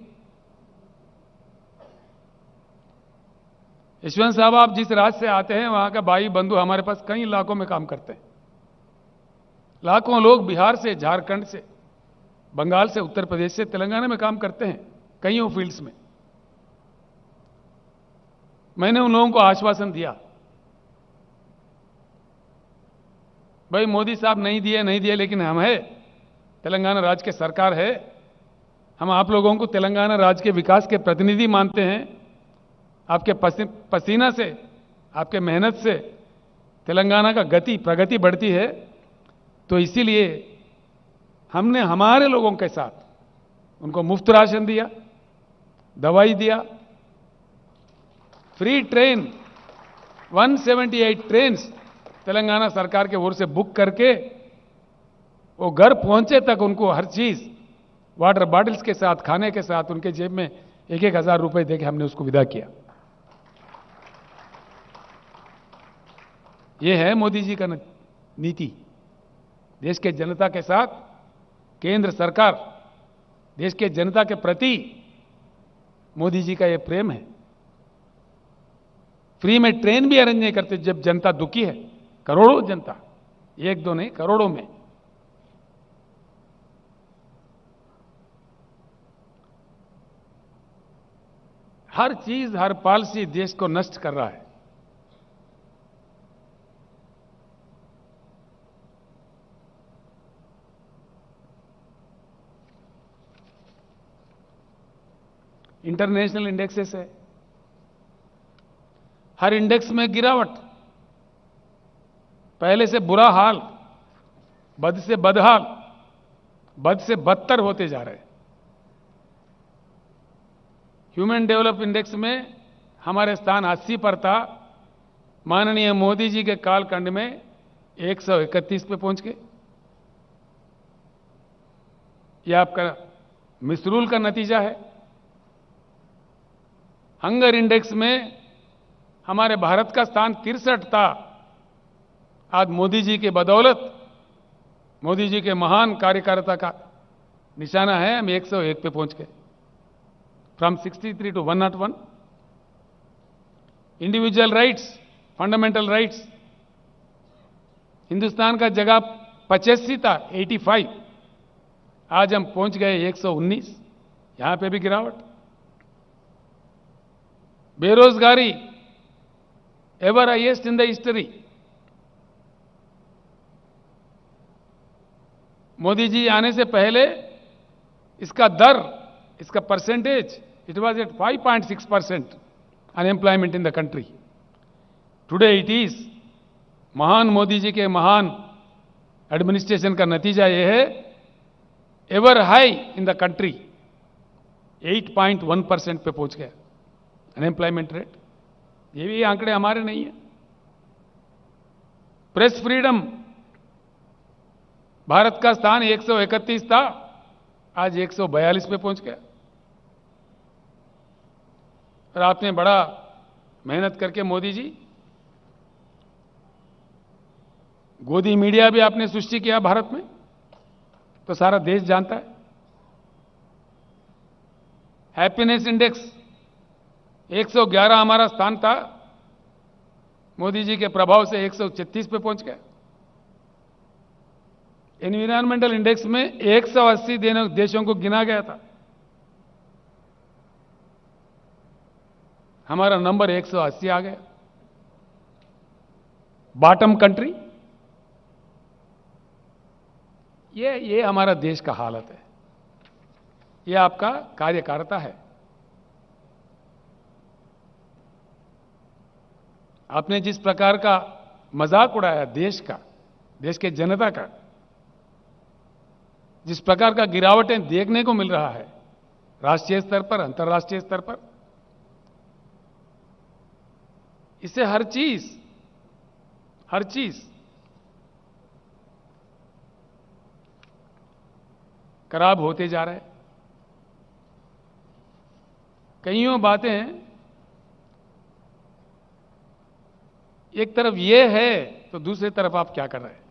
यशवंत साहब, आप जिस राज्य से आते हैं वहां का भाई बंधु हमारे पास कई इलाकों में काम करते हैं। लाखों लोग बिहार से, झारखंड से, बंगाल से, उत्तर प्रदेश से, तेलंगाना में काम करते हैं, कईयों फील्ड्स में। मैंने उन लोगों को आश्वासन दिया, भाई मोदी साहब नहीं दिए, लेकिन हम है, तेलंगाना राज्य के सरकार है, हम आप लोगों को तेलंगाना राज्य के विकास के प्रतिनिधि मानते हैं। आपके पसीना से, आपके मेहनत से तेलंगाना का प्रगति बढ़ती है, तो इसीलिए हमने हमारे लोगों के साथ उनको मुफ्त राशन दिया, दवाई दिया, फ्री ट्रेन 178 ट्रेन्स तेलंगाना सरकार के ओर से बुक करके वो घर पहुंचे तक उनको हर चीज, वाटर बॉटल्स के साथ, खाने के साथ, उनके जेब में 1-1 हजार रुपए देके हमने उसको विदा किया। ये है मोदी जी का नीति। देश के जनता के साथ केंद्र सरकार, देश के जनता के प्रति मोदी जी का ये प्रेम है। फ्री में ट्रेन भी अरेंज नहीं करते जब जनता दुखी है। करोड़ों जनता, एक दो नहीं, करोड़ों में। हर चीज, हर पॉलिसी देश को नष्ट कर रहा है। इंटरनेशनल इंडेक्सेस है, हर इंडेक्स में गिरावट, पहले से बुरा हाल, बद से बदहाल, बद से बदतर होते जा रहे हैं। ह्यूमन डेवलप इंडेक्स में हमारे स्थान 80 पर था, माननीय मोदी जी के कालखंड में 131 पे पहुंच गए। यह आपका मिसरूल का नतीजा है। हंगर इंडेक्स में हमारे भारत का स्थान 63 था, आज मोदी जी की बदौलत, मोदी जी के महान कार्यकारिता का निशाना है, हम 101 पे पहुंच गए, from 63 to 101। Individual rights, fundamental rights, Hindustan का जगह 85 था, 85, आज हम पहुंच गए 119, यहां पे भी गिरावट। बेरोजगारी ever highest in the history. Modi ji आने से पहले इसका दर, इसका percentage, it was at 5.6% unemployment in the country. Today it is, महान मोदी जी के महान एडमिनिस्ट्रेशन का नतीजा यह है, ever high in the country, 8.1% पे पहुंच गया अनएम्प्लॉयमेंट रेट। ये भी आंकड़े हमारे नहीं है। प्रेस फ्रीडम, भारत का स्थान 131 था, आज 142 पे पहुंच गया। और आपने बड़ा मेहनत करके मोदी जी, गोदी मीडिया भी आपने सृष्टि किया भारत में, तो सारा देश जानता है। हैप्पीनेस इंडेक्स 111 हमारा स्थान था, मोदी जी के प्रभाव से 136 पे पहुंच गया। एनवायरमेंटल इंडेक्स में 180 देशों को गिना गया था, हमारा नंबर 180 आ गया। बॉटम कंट्री, ये हमारा देश का हालत है। ये आपका कार्यकारिता है। आपने जिस प्रकार का मजाक उड़ाया देश का, देश के जनता का, जिस प्रकार का गिरावटें देखने को मिल रहा है राष्ट्रीय स्तर पर, अंतर्राष्ट्रीय स्तर पर, इससे हर चीज खराब होते जा रहा है। कईयों बातें एक तरफ ये है तो दूसरी तरफ आप क्या कर रहे हैं?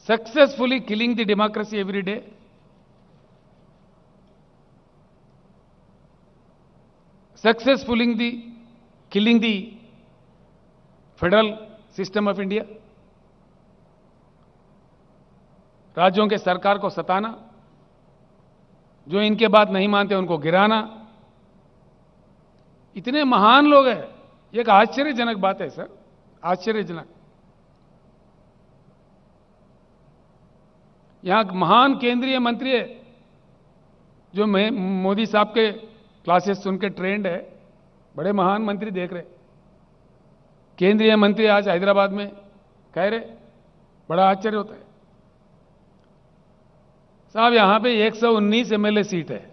Successfully killing the democracy every day, successfully killing the federal system of India, राज्यों के सरकार को सताना, जो इनके बात नहीं मानते उनको गिराना। इतने महान लोग हैं, ये एक आश्चर्यजनक बात है सर, आश्चर्यजनक। यहां महान केंद्रीय मंत्री है जो मोदी साहब के क्लासेस सुन के ट्रेंड है, बड़े महान मंत्री देख रहे, केंद्रीय मंत्री आज हैदराबाद में कह रहे, बड़ा आश्चर्य होता है। साहब यहां पे 119 एमएलए सीट है,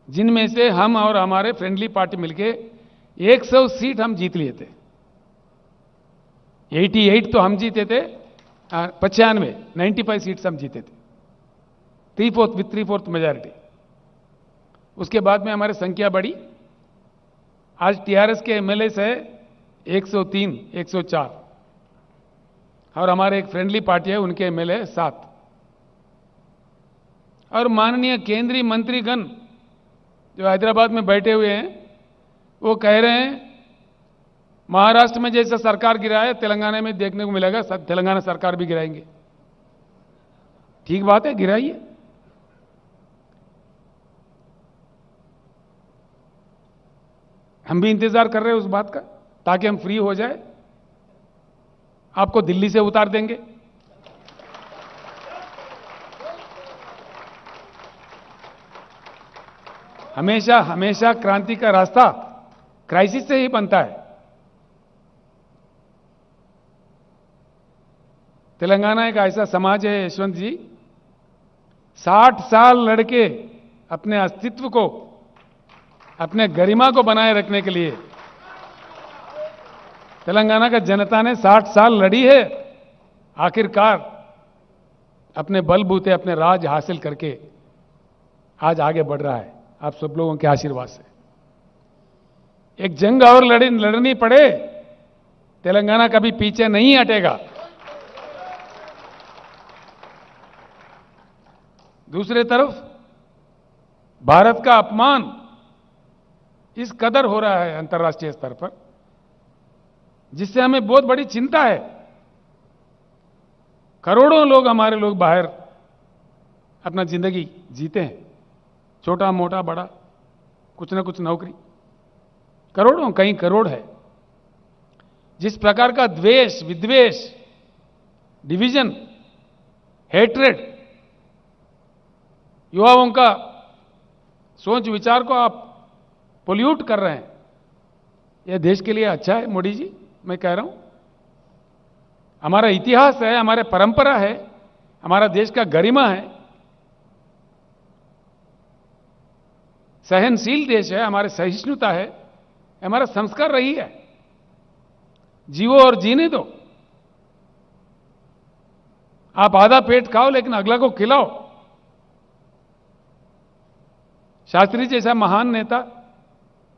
जिनमें से हम और हमारे फ्रेंडली पार्टी मिलके 100 सीट हम जीत लिए थे। 88 तो हम जीते थे, 95 सीट्स हम जीते थे, 3/4 मेजॉरिटी। उसके बाद में हमारी संख्या बढ़ी, आज टीआरएस के एमएलए है 103, 104, और हमारे एक फ्रेंडली पार्टी है उनके एमएलए 7। और माननीय केंद्रीय मंत्रीगण जो हैदराबाद में बैठे हुए हैं वो कह रहे हैं महाराष्ट्र में जैसा सरकार गिरा है तेलंगाना में देखने को मिलेगा, तेलंगाना सरकार भी गिराएंगे। ठीक बात है, गिराइए। हम भी इंतजार कर रहे हैं उस बात का, ताकि हम फ्री हो जाए, आपको दिल्ली से उतार देंगे। हमेशा हमेशा क्रांति का रास्ता क्राइसिस से ही बनता है। तेलंगाना एक ऐसा समाज है यशवंत जी, 60 साल लड़के अपने अस्तित्व को, अपने गरिमा को बनाए रखने के लिए तेलंगाना का जनता ने 60 साल लड़ी है, आखिरकार अपने बलबूते अपने राज हासिल करके आज आगे बढ़ रहा है, आप सब लोगों के आशीर्वाद से। एक जंग और लड़नी पड़े, तेलंगाना कभी पीछे नहीं हटेगा। दूसरी तरफ भारत का अपमान इस कदर हो रहा है अंतर्राष्ट्रीय स्तर पर, जिससे हमें बहुत बड़ी चिंता है। करोड़ों लोग, हमारे लोग बाहर अपना जिंदगी जीते हैं, छोटा मोटा बड़ा कुछ ना कुछ नौकरी, करोड़ों, कई करोड़ है। जिस प्रकार का द्वेष, विद्वेष, डिवीजन, हेट्रेड, युवाओं का सोच विचार को आप पोल्यूट कर रहे हैं, यह देश के लिए अच्छा है मोदी जी? मैं कह रहा हूं, हमारा इतिहास है, हमारे परंपरा है, हमारा देश का गरिमा है, सहनशील देश है, हमारे सहिष्णुता है, हमारा संस्कार रही है। जीवो और जीने दो। आप आधा पेट खाओ लेकिन अगला को खिलाओ। शास्त्री जैसा महान नेता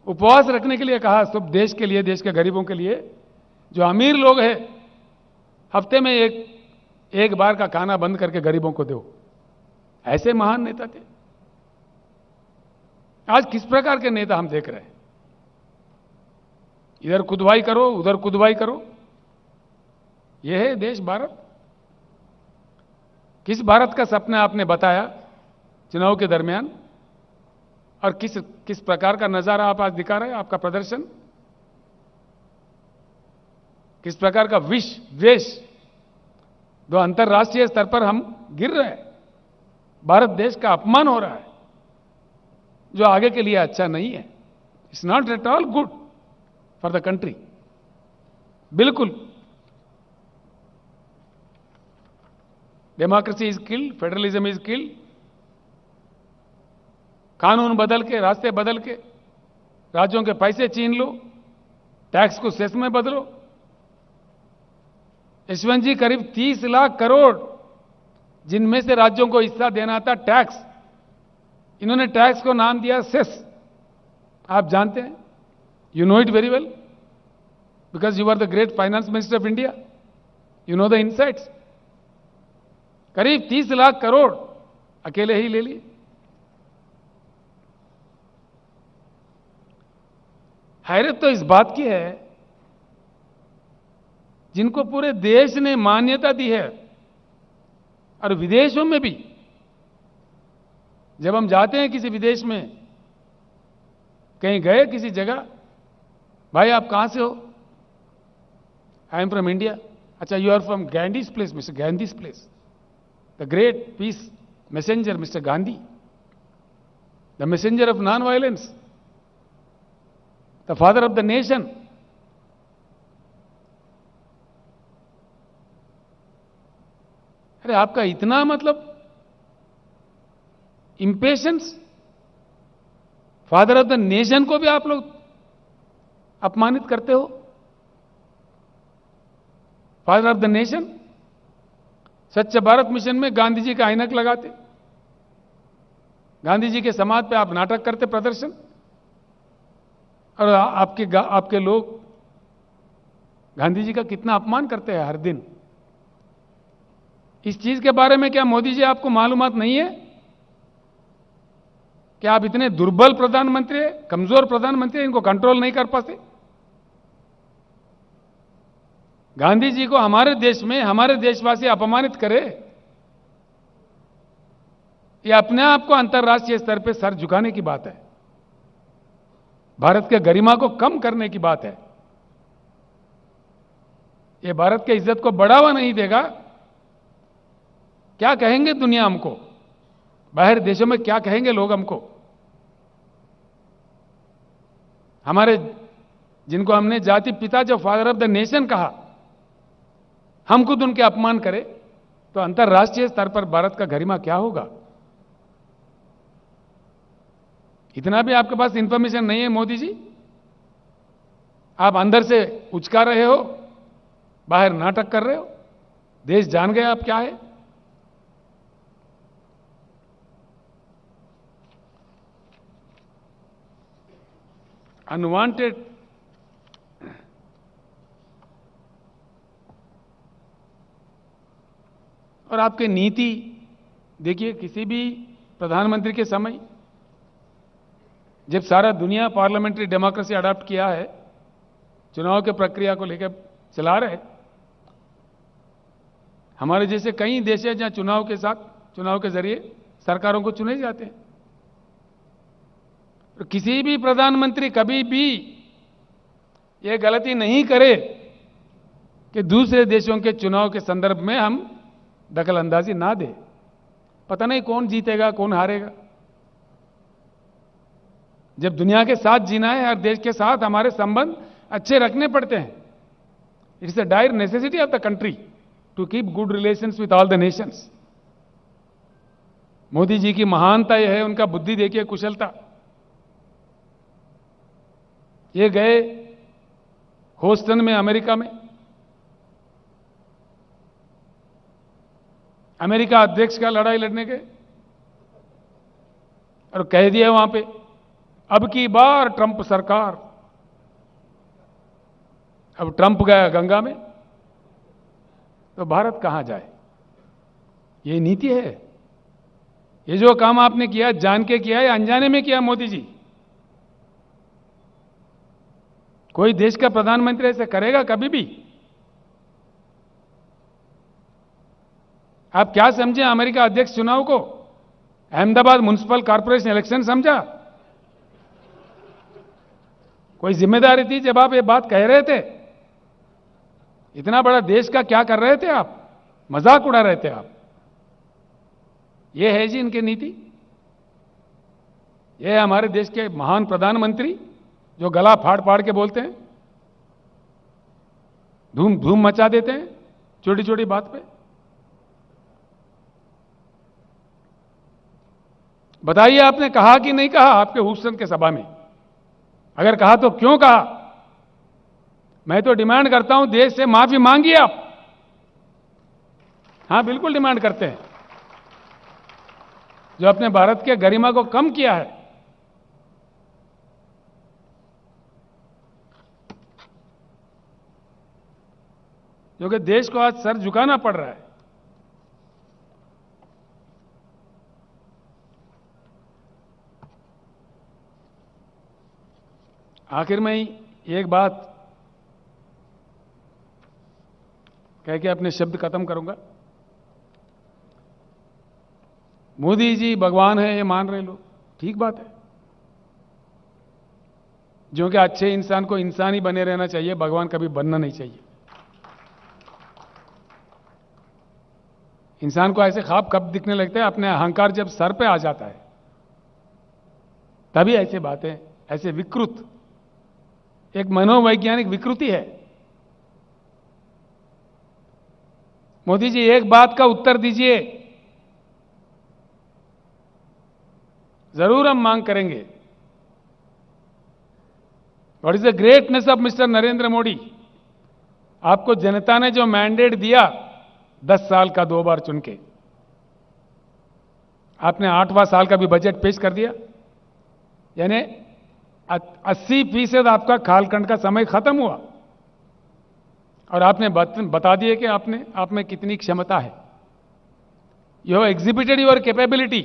उपवास रखने के लिए कहा, सब देश के लिए, देश के गरीबों के लिए। जो अमीर लोग हैं हफ्ते में एक बार का खाना बंद करके गरीबों को दो, ऐसे महान नेता थे। आज किस प्रकार के नेता हम देख रहे हैं? इधर खुदवाई करो, उधर खुदवाई करो। यह है देश भारत। किस भारत का सपना आपने बताया चुनाव के दरमियान, और किस प्रकार का नजारा आप आज दिखा रहे हैं? आपका प्रदर्शन किस प्रकार का विष द्वेष, जो अंतर्राष्ट्रीय स्तर पर हम गिर रहे हैं, भारत देश का अपमान हो रहा है, जो आगे के लिए अच्छा नहीं है। It's not at all good for the country. बिल्कुल। Democracy is killed, federalism is killed. कानून बदल के, रास्ते बदल के, राज्यों के पैसे छीन लो, टैक्स को सेस में बदलो। यशवंत जी, करीब 30 लाख करोड़ जिनमें से राज्यों को हिस्सा देना था टैक्स, इन्होंने टैक्स को नाम दिया सेस। आप जानते हैं, you know it very well, because you are the great finance minister of India, you know the insights. करीब 30 लाख करोड़ अकेले ही ले लिए। हैरत तो इस बात की है, जिनको पूरे देश ने मान्यता दी है और विदेशों में भी, जब हम जाते हैं किसी विदेश में, कहीं गए किसी जगह, भाई आप कहां से हो? I am from India. अच्छा, you are from Gandhi's place, mister Gandhi's place, the great peace messenger mister Gandhi, the messenger of non violence, the father of the nation. अरे आपका इतना मतलब impatience, father of the nation को भी आप लोग अपमानित करते हो। फादर ऑफ द नेशन, स्वच्छ भारत मिशन में गांधी जी का ऐनक लगाते, गांधी जी के समाज पे आप नाटक करते, प्रदर्शन, और आपके लोग गांधी जी का कितना अपमान करते हैं हर दिन। इस चीज के बारे में क्या मोदी जी आपको मालूमात नहीं है कि आप इतने दुर्बल प्रधानमंत्री हैं, कमजोर प्रधानमंत्री हैं, इनको कंट्रोल नहीं कर पाते? गांधी जी को हमारे देश में हमारे देशवासी अपमानित करे, ये अपने आप को अंतर्राष्ट्रीय स्तर पे सर झुकाने की बात है, भारत के गरिमा को कम करने की बात है। ये भारत के इज्जत को बढ़ावा नहीं देगा। क्या कहेंगे दुनिया हमको, बाहर देशों में क्या कहेंगे लोग हमको? हमारे, जिनको हमने जाति पिता, जो फादर ऑफ द नेशन कहा, हम खुद उनके अपमान करें तो अंतर्राष्ट्रीय स्तर पर भारत का गरिमा क्या होगा? इतना भी आपके पास इंफॉर्मेशन नहीं है मोदी जी? आप अंदर से उचका रहे हो, बाहर नाटक कर रहे हो। देश जान गए आप क्या है। अनवांटेड और आपके नीति देखिए, किसी भी प्रधानमंत्री के समय जब सारा दुनिया पार्लियामेंट्री डेमोक्रेसी अडॉप्ट किया है, चुनाव के प्रक्रिया को लेकर चला रहे, हमारे जैसे कई देश हैं जहां चुनाव के जरिए सरकारों को चुने जाते हैं। तो किसी भी प्रधानमंत्री कभी भी ये गलती नहीं करे कि दूसरे देशों के चुनाव के संदर्भ में हम दखल अंदाजी ना दे। पता नहीं कौन जीतेगा कौन हारेगा। जब दुनिया के साथ जीना है, हर देश के साथ हमारे संबंध अच्छे रखने पड़ते हैं। It's a dire necessity of the country to keep good relations with all the nations. Modi ji की महानता यह है, उनका बुद्धि देखिए, कुशलता। ये गए ह्यूस्टन में, अमेरिका में, अमेरिका अध्यक्ष का लड़ाई लड़ने गए और कह दिया वहां पे, अब की बार ट्रंप सरकार। अब ट्रंप गया गंगा में, तो भारत कहां जाए? ये नीति है। ये जो काम आपने किया, जान के किया या अनजाने में किया मोदी जी? कोई देश का प्रधानमंत्री ऐसे करेगा कभी भी? आप क्या समझे अमेरिका अध्यक्ष चुनाव को? अहमदाबाद म्युनिसिपल कॉर्पोरेशन इलेक्शन समझा? कोई जिम्मेदारी थी जब आप ये बात कह रहे थे? इतना बड़ा देश का क्या कर रहे थे आप? मजाक उड़ा रहे थे आप। ये है जी इनकी नीति। ये है हमारे देश के महान प्रधानमंत्री जो गला फाड़ फाड़ के बोलते हैं, धूम धूम मचा देते हैं छोटी छोटी बात पे। बताइए, आपने कहा कि नहीं कहा आपके ह्यूस्टन के सभा में? अगर कहा तो क्यों कहा? मैं तो डिमांड करता हूं, देश से माफी मांगिए आप। हां, बिल्कुल डिमांड करते हैं। जो अपने भारत के गरिमा को कम किया है। क्योंकि देश को आज सर झुकाना पड़ रहा है। आखिर में ही एक बात कह के अपने शब्द खत्म करूंगा। मोदी जी भगवान है ये मान रहे लोग, ठीक बात है। जो कि अच्छे इंसान को इंसान ही बने रहना चाहिए, भगवान कभी बनना नहीं चाहिए। इंसान को ऐसे ख्वाब कब दिखने लगते हैं? अपने अहंकार जब सर पे आ जाता है, तभी ऐसे बातें, ऐसे विकृत, एक मनोवैज्ञानिक विकृति है। मोदी जी एक बात का उत्तर दीजिए, जरूर हम मांग करेंगे। What is the greatness of mister Narendra Modi? आपको जनता ने जो मैंडेट दिया 10 साल का 2 बार चुन के, आपने 8वां साल का भी बजट पेश कर दिया, यानी 80% आपका कालखंड का समय खत्म हुआ और आपने बता दिए कि आप में कितनी क्षमता है। You have exhibited your capability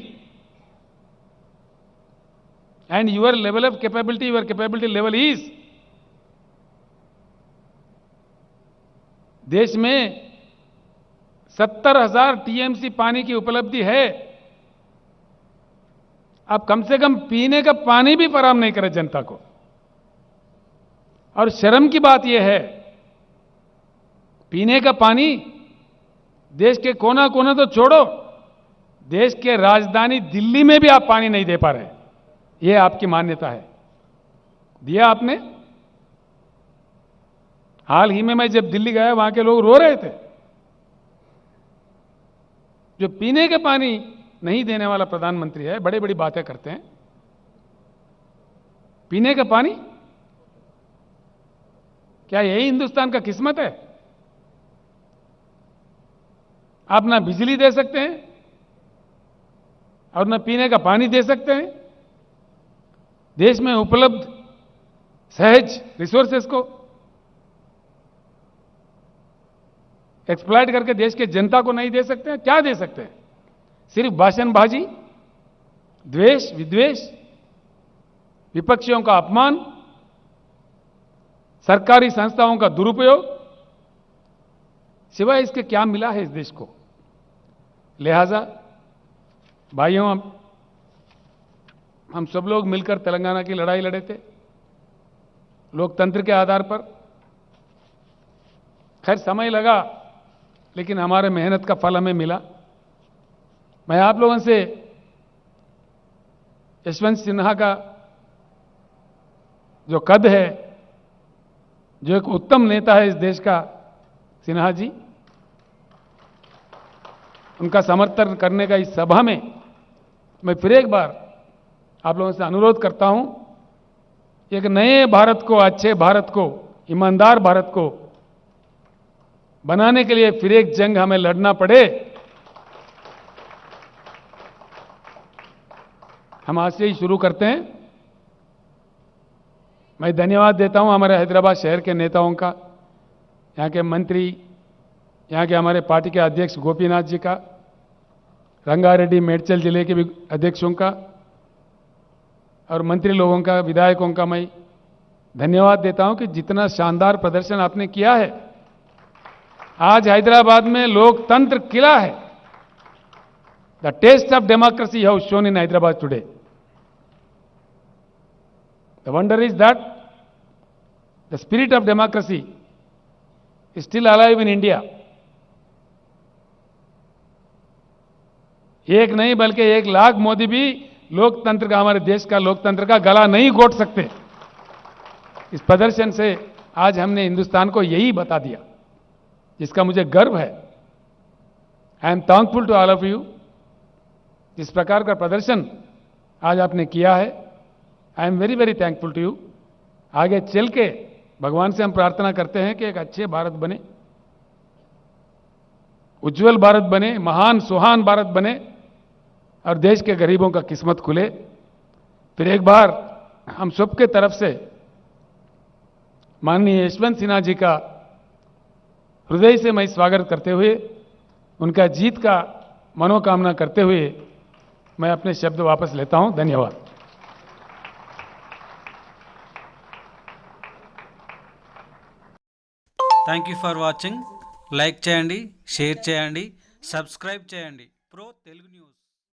and your level of capability, your capability level is, देश में 70,000 टीएमसी पानी की उपलब्धि है। आप कम से कम पीने का पानी भी फराहम नहीं करें जनता को। और शर्म की बात यह है, पीने का पानी देश के कोना कोना तो छोड़ो, देश के राजधानी दिल्ली में भी आप पानी नहीं दे पा रहे। यह आपकी मान्यता है। दिया आपने? हाल ही में मैं जब दिल्ली गया, वहां के लोग रो रहे थे। जो पीने के पानी नहीं देने वाला प्रधानमंत्री है, बड़ी बड़ी बातें करते हैं। पीने का पानी, क्या यही हिंदुस्तान का किस्मत है? आप ना बिजली दे सकते हैं और ना पीने का पानी दे सकते हैं। देश में उपलब्ध सहज रिसोर्सेस को एक्सप्लॉइट करके देश के जनता को नहीं दे सकते हैं। क्या दे सकते हैं? सिर्फ भाषणबाजी, द्वेष, विद्वेष, विपक्षियों का अपमान, सरकारी संस्थाओं का दुरुपयोग, सिवाय इसके क्या मिला है इस देश को? लिहाजा भाइयों, हम सब लोग मिलकर तेलंगाना की लड़ाई लड़े थे लोकतंत्र के आधार पर। खैर समय लगा, लेकिन हमारे मेहनत का फल हमें मिला। मैं आप लोगों से यशवंत सिन्हा का जो कद है, जो एक उत्तम नेता है इस देश का, सिन्हा जी, उनका समर्थन करने का इस सभा में मैं फिर एक बार आप लोगों से अनुरोध करता हूं, एक नए भारत को, अच्छे भारत को, ईमानदार भारत को बनाने के लिए फिर एक जंग हमें लड़ना पड़े। हम आज से ही शुरू करते हैं। मैं धन्यवाद देता हूं हमारे हैदराबाद शहर के नेताओं का, यहां के मंत्री, यहां के हमारे पार्टी के अध्यक्ष गोपीनाथ जी का, रंगारेड्डी मेडचल जिले के भी अध्यक्षों का और मंत्री लोगों का, विधायकों का मैं धन्यवाद देता हूं कि जितना शानदार प्रदर्शन आपने किया है। आज हैदराबाद में लोकतंत्र खिला है। The test of democracy have shown in Hyderabad today. The wonder is that the spirit of democracy is still alive in India. एक नहीं बल्कि 1 लाख मोदी भी लोकतंत्र का, हमारे देश का लोकतंत्र का गला नहीं घोट सकते। इस प्रदर्शन से आज हमने हिंदुस्तान को यही बता दिया, जिसका मुझे गर्व है। I am thankful to all of you. जिस प्रकार का प्रदर्शन आज आपने किया है, I am very very thankful to you. आगे चल के भगवान से हम प्रार्थना करते हैं कि एक अच्छे भारत बने, उज्जवल भारत बने, महान सुहान भारत बने और देश के गरीबों का किस्मत खुले। फिर एक बार हम सबके तरफ से माननीय यशवंत सिन्हा जी का हृदय से मैं स्वागत करते हुए, उनका जीत का मनोकामना करते हुए मैं अपने शब्द वापस लेता हूं। धन्यवाद। Thank you for watching. Like చేయండి, షేర్ చేయండి, సబ్స్క్రైబ్ చేయండి.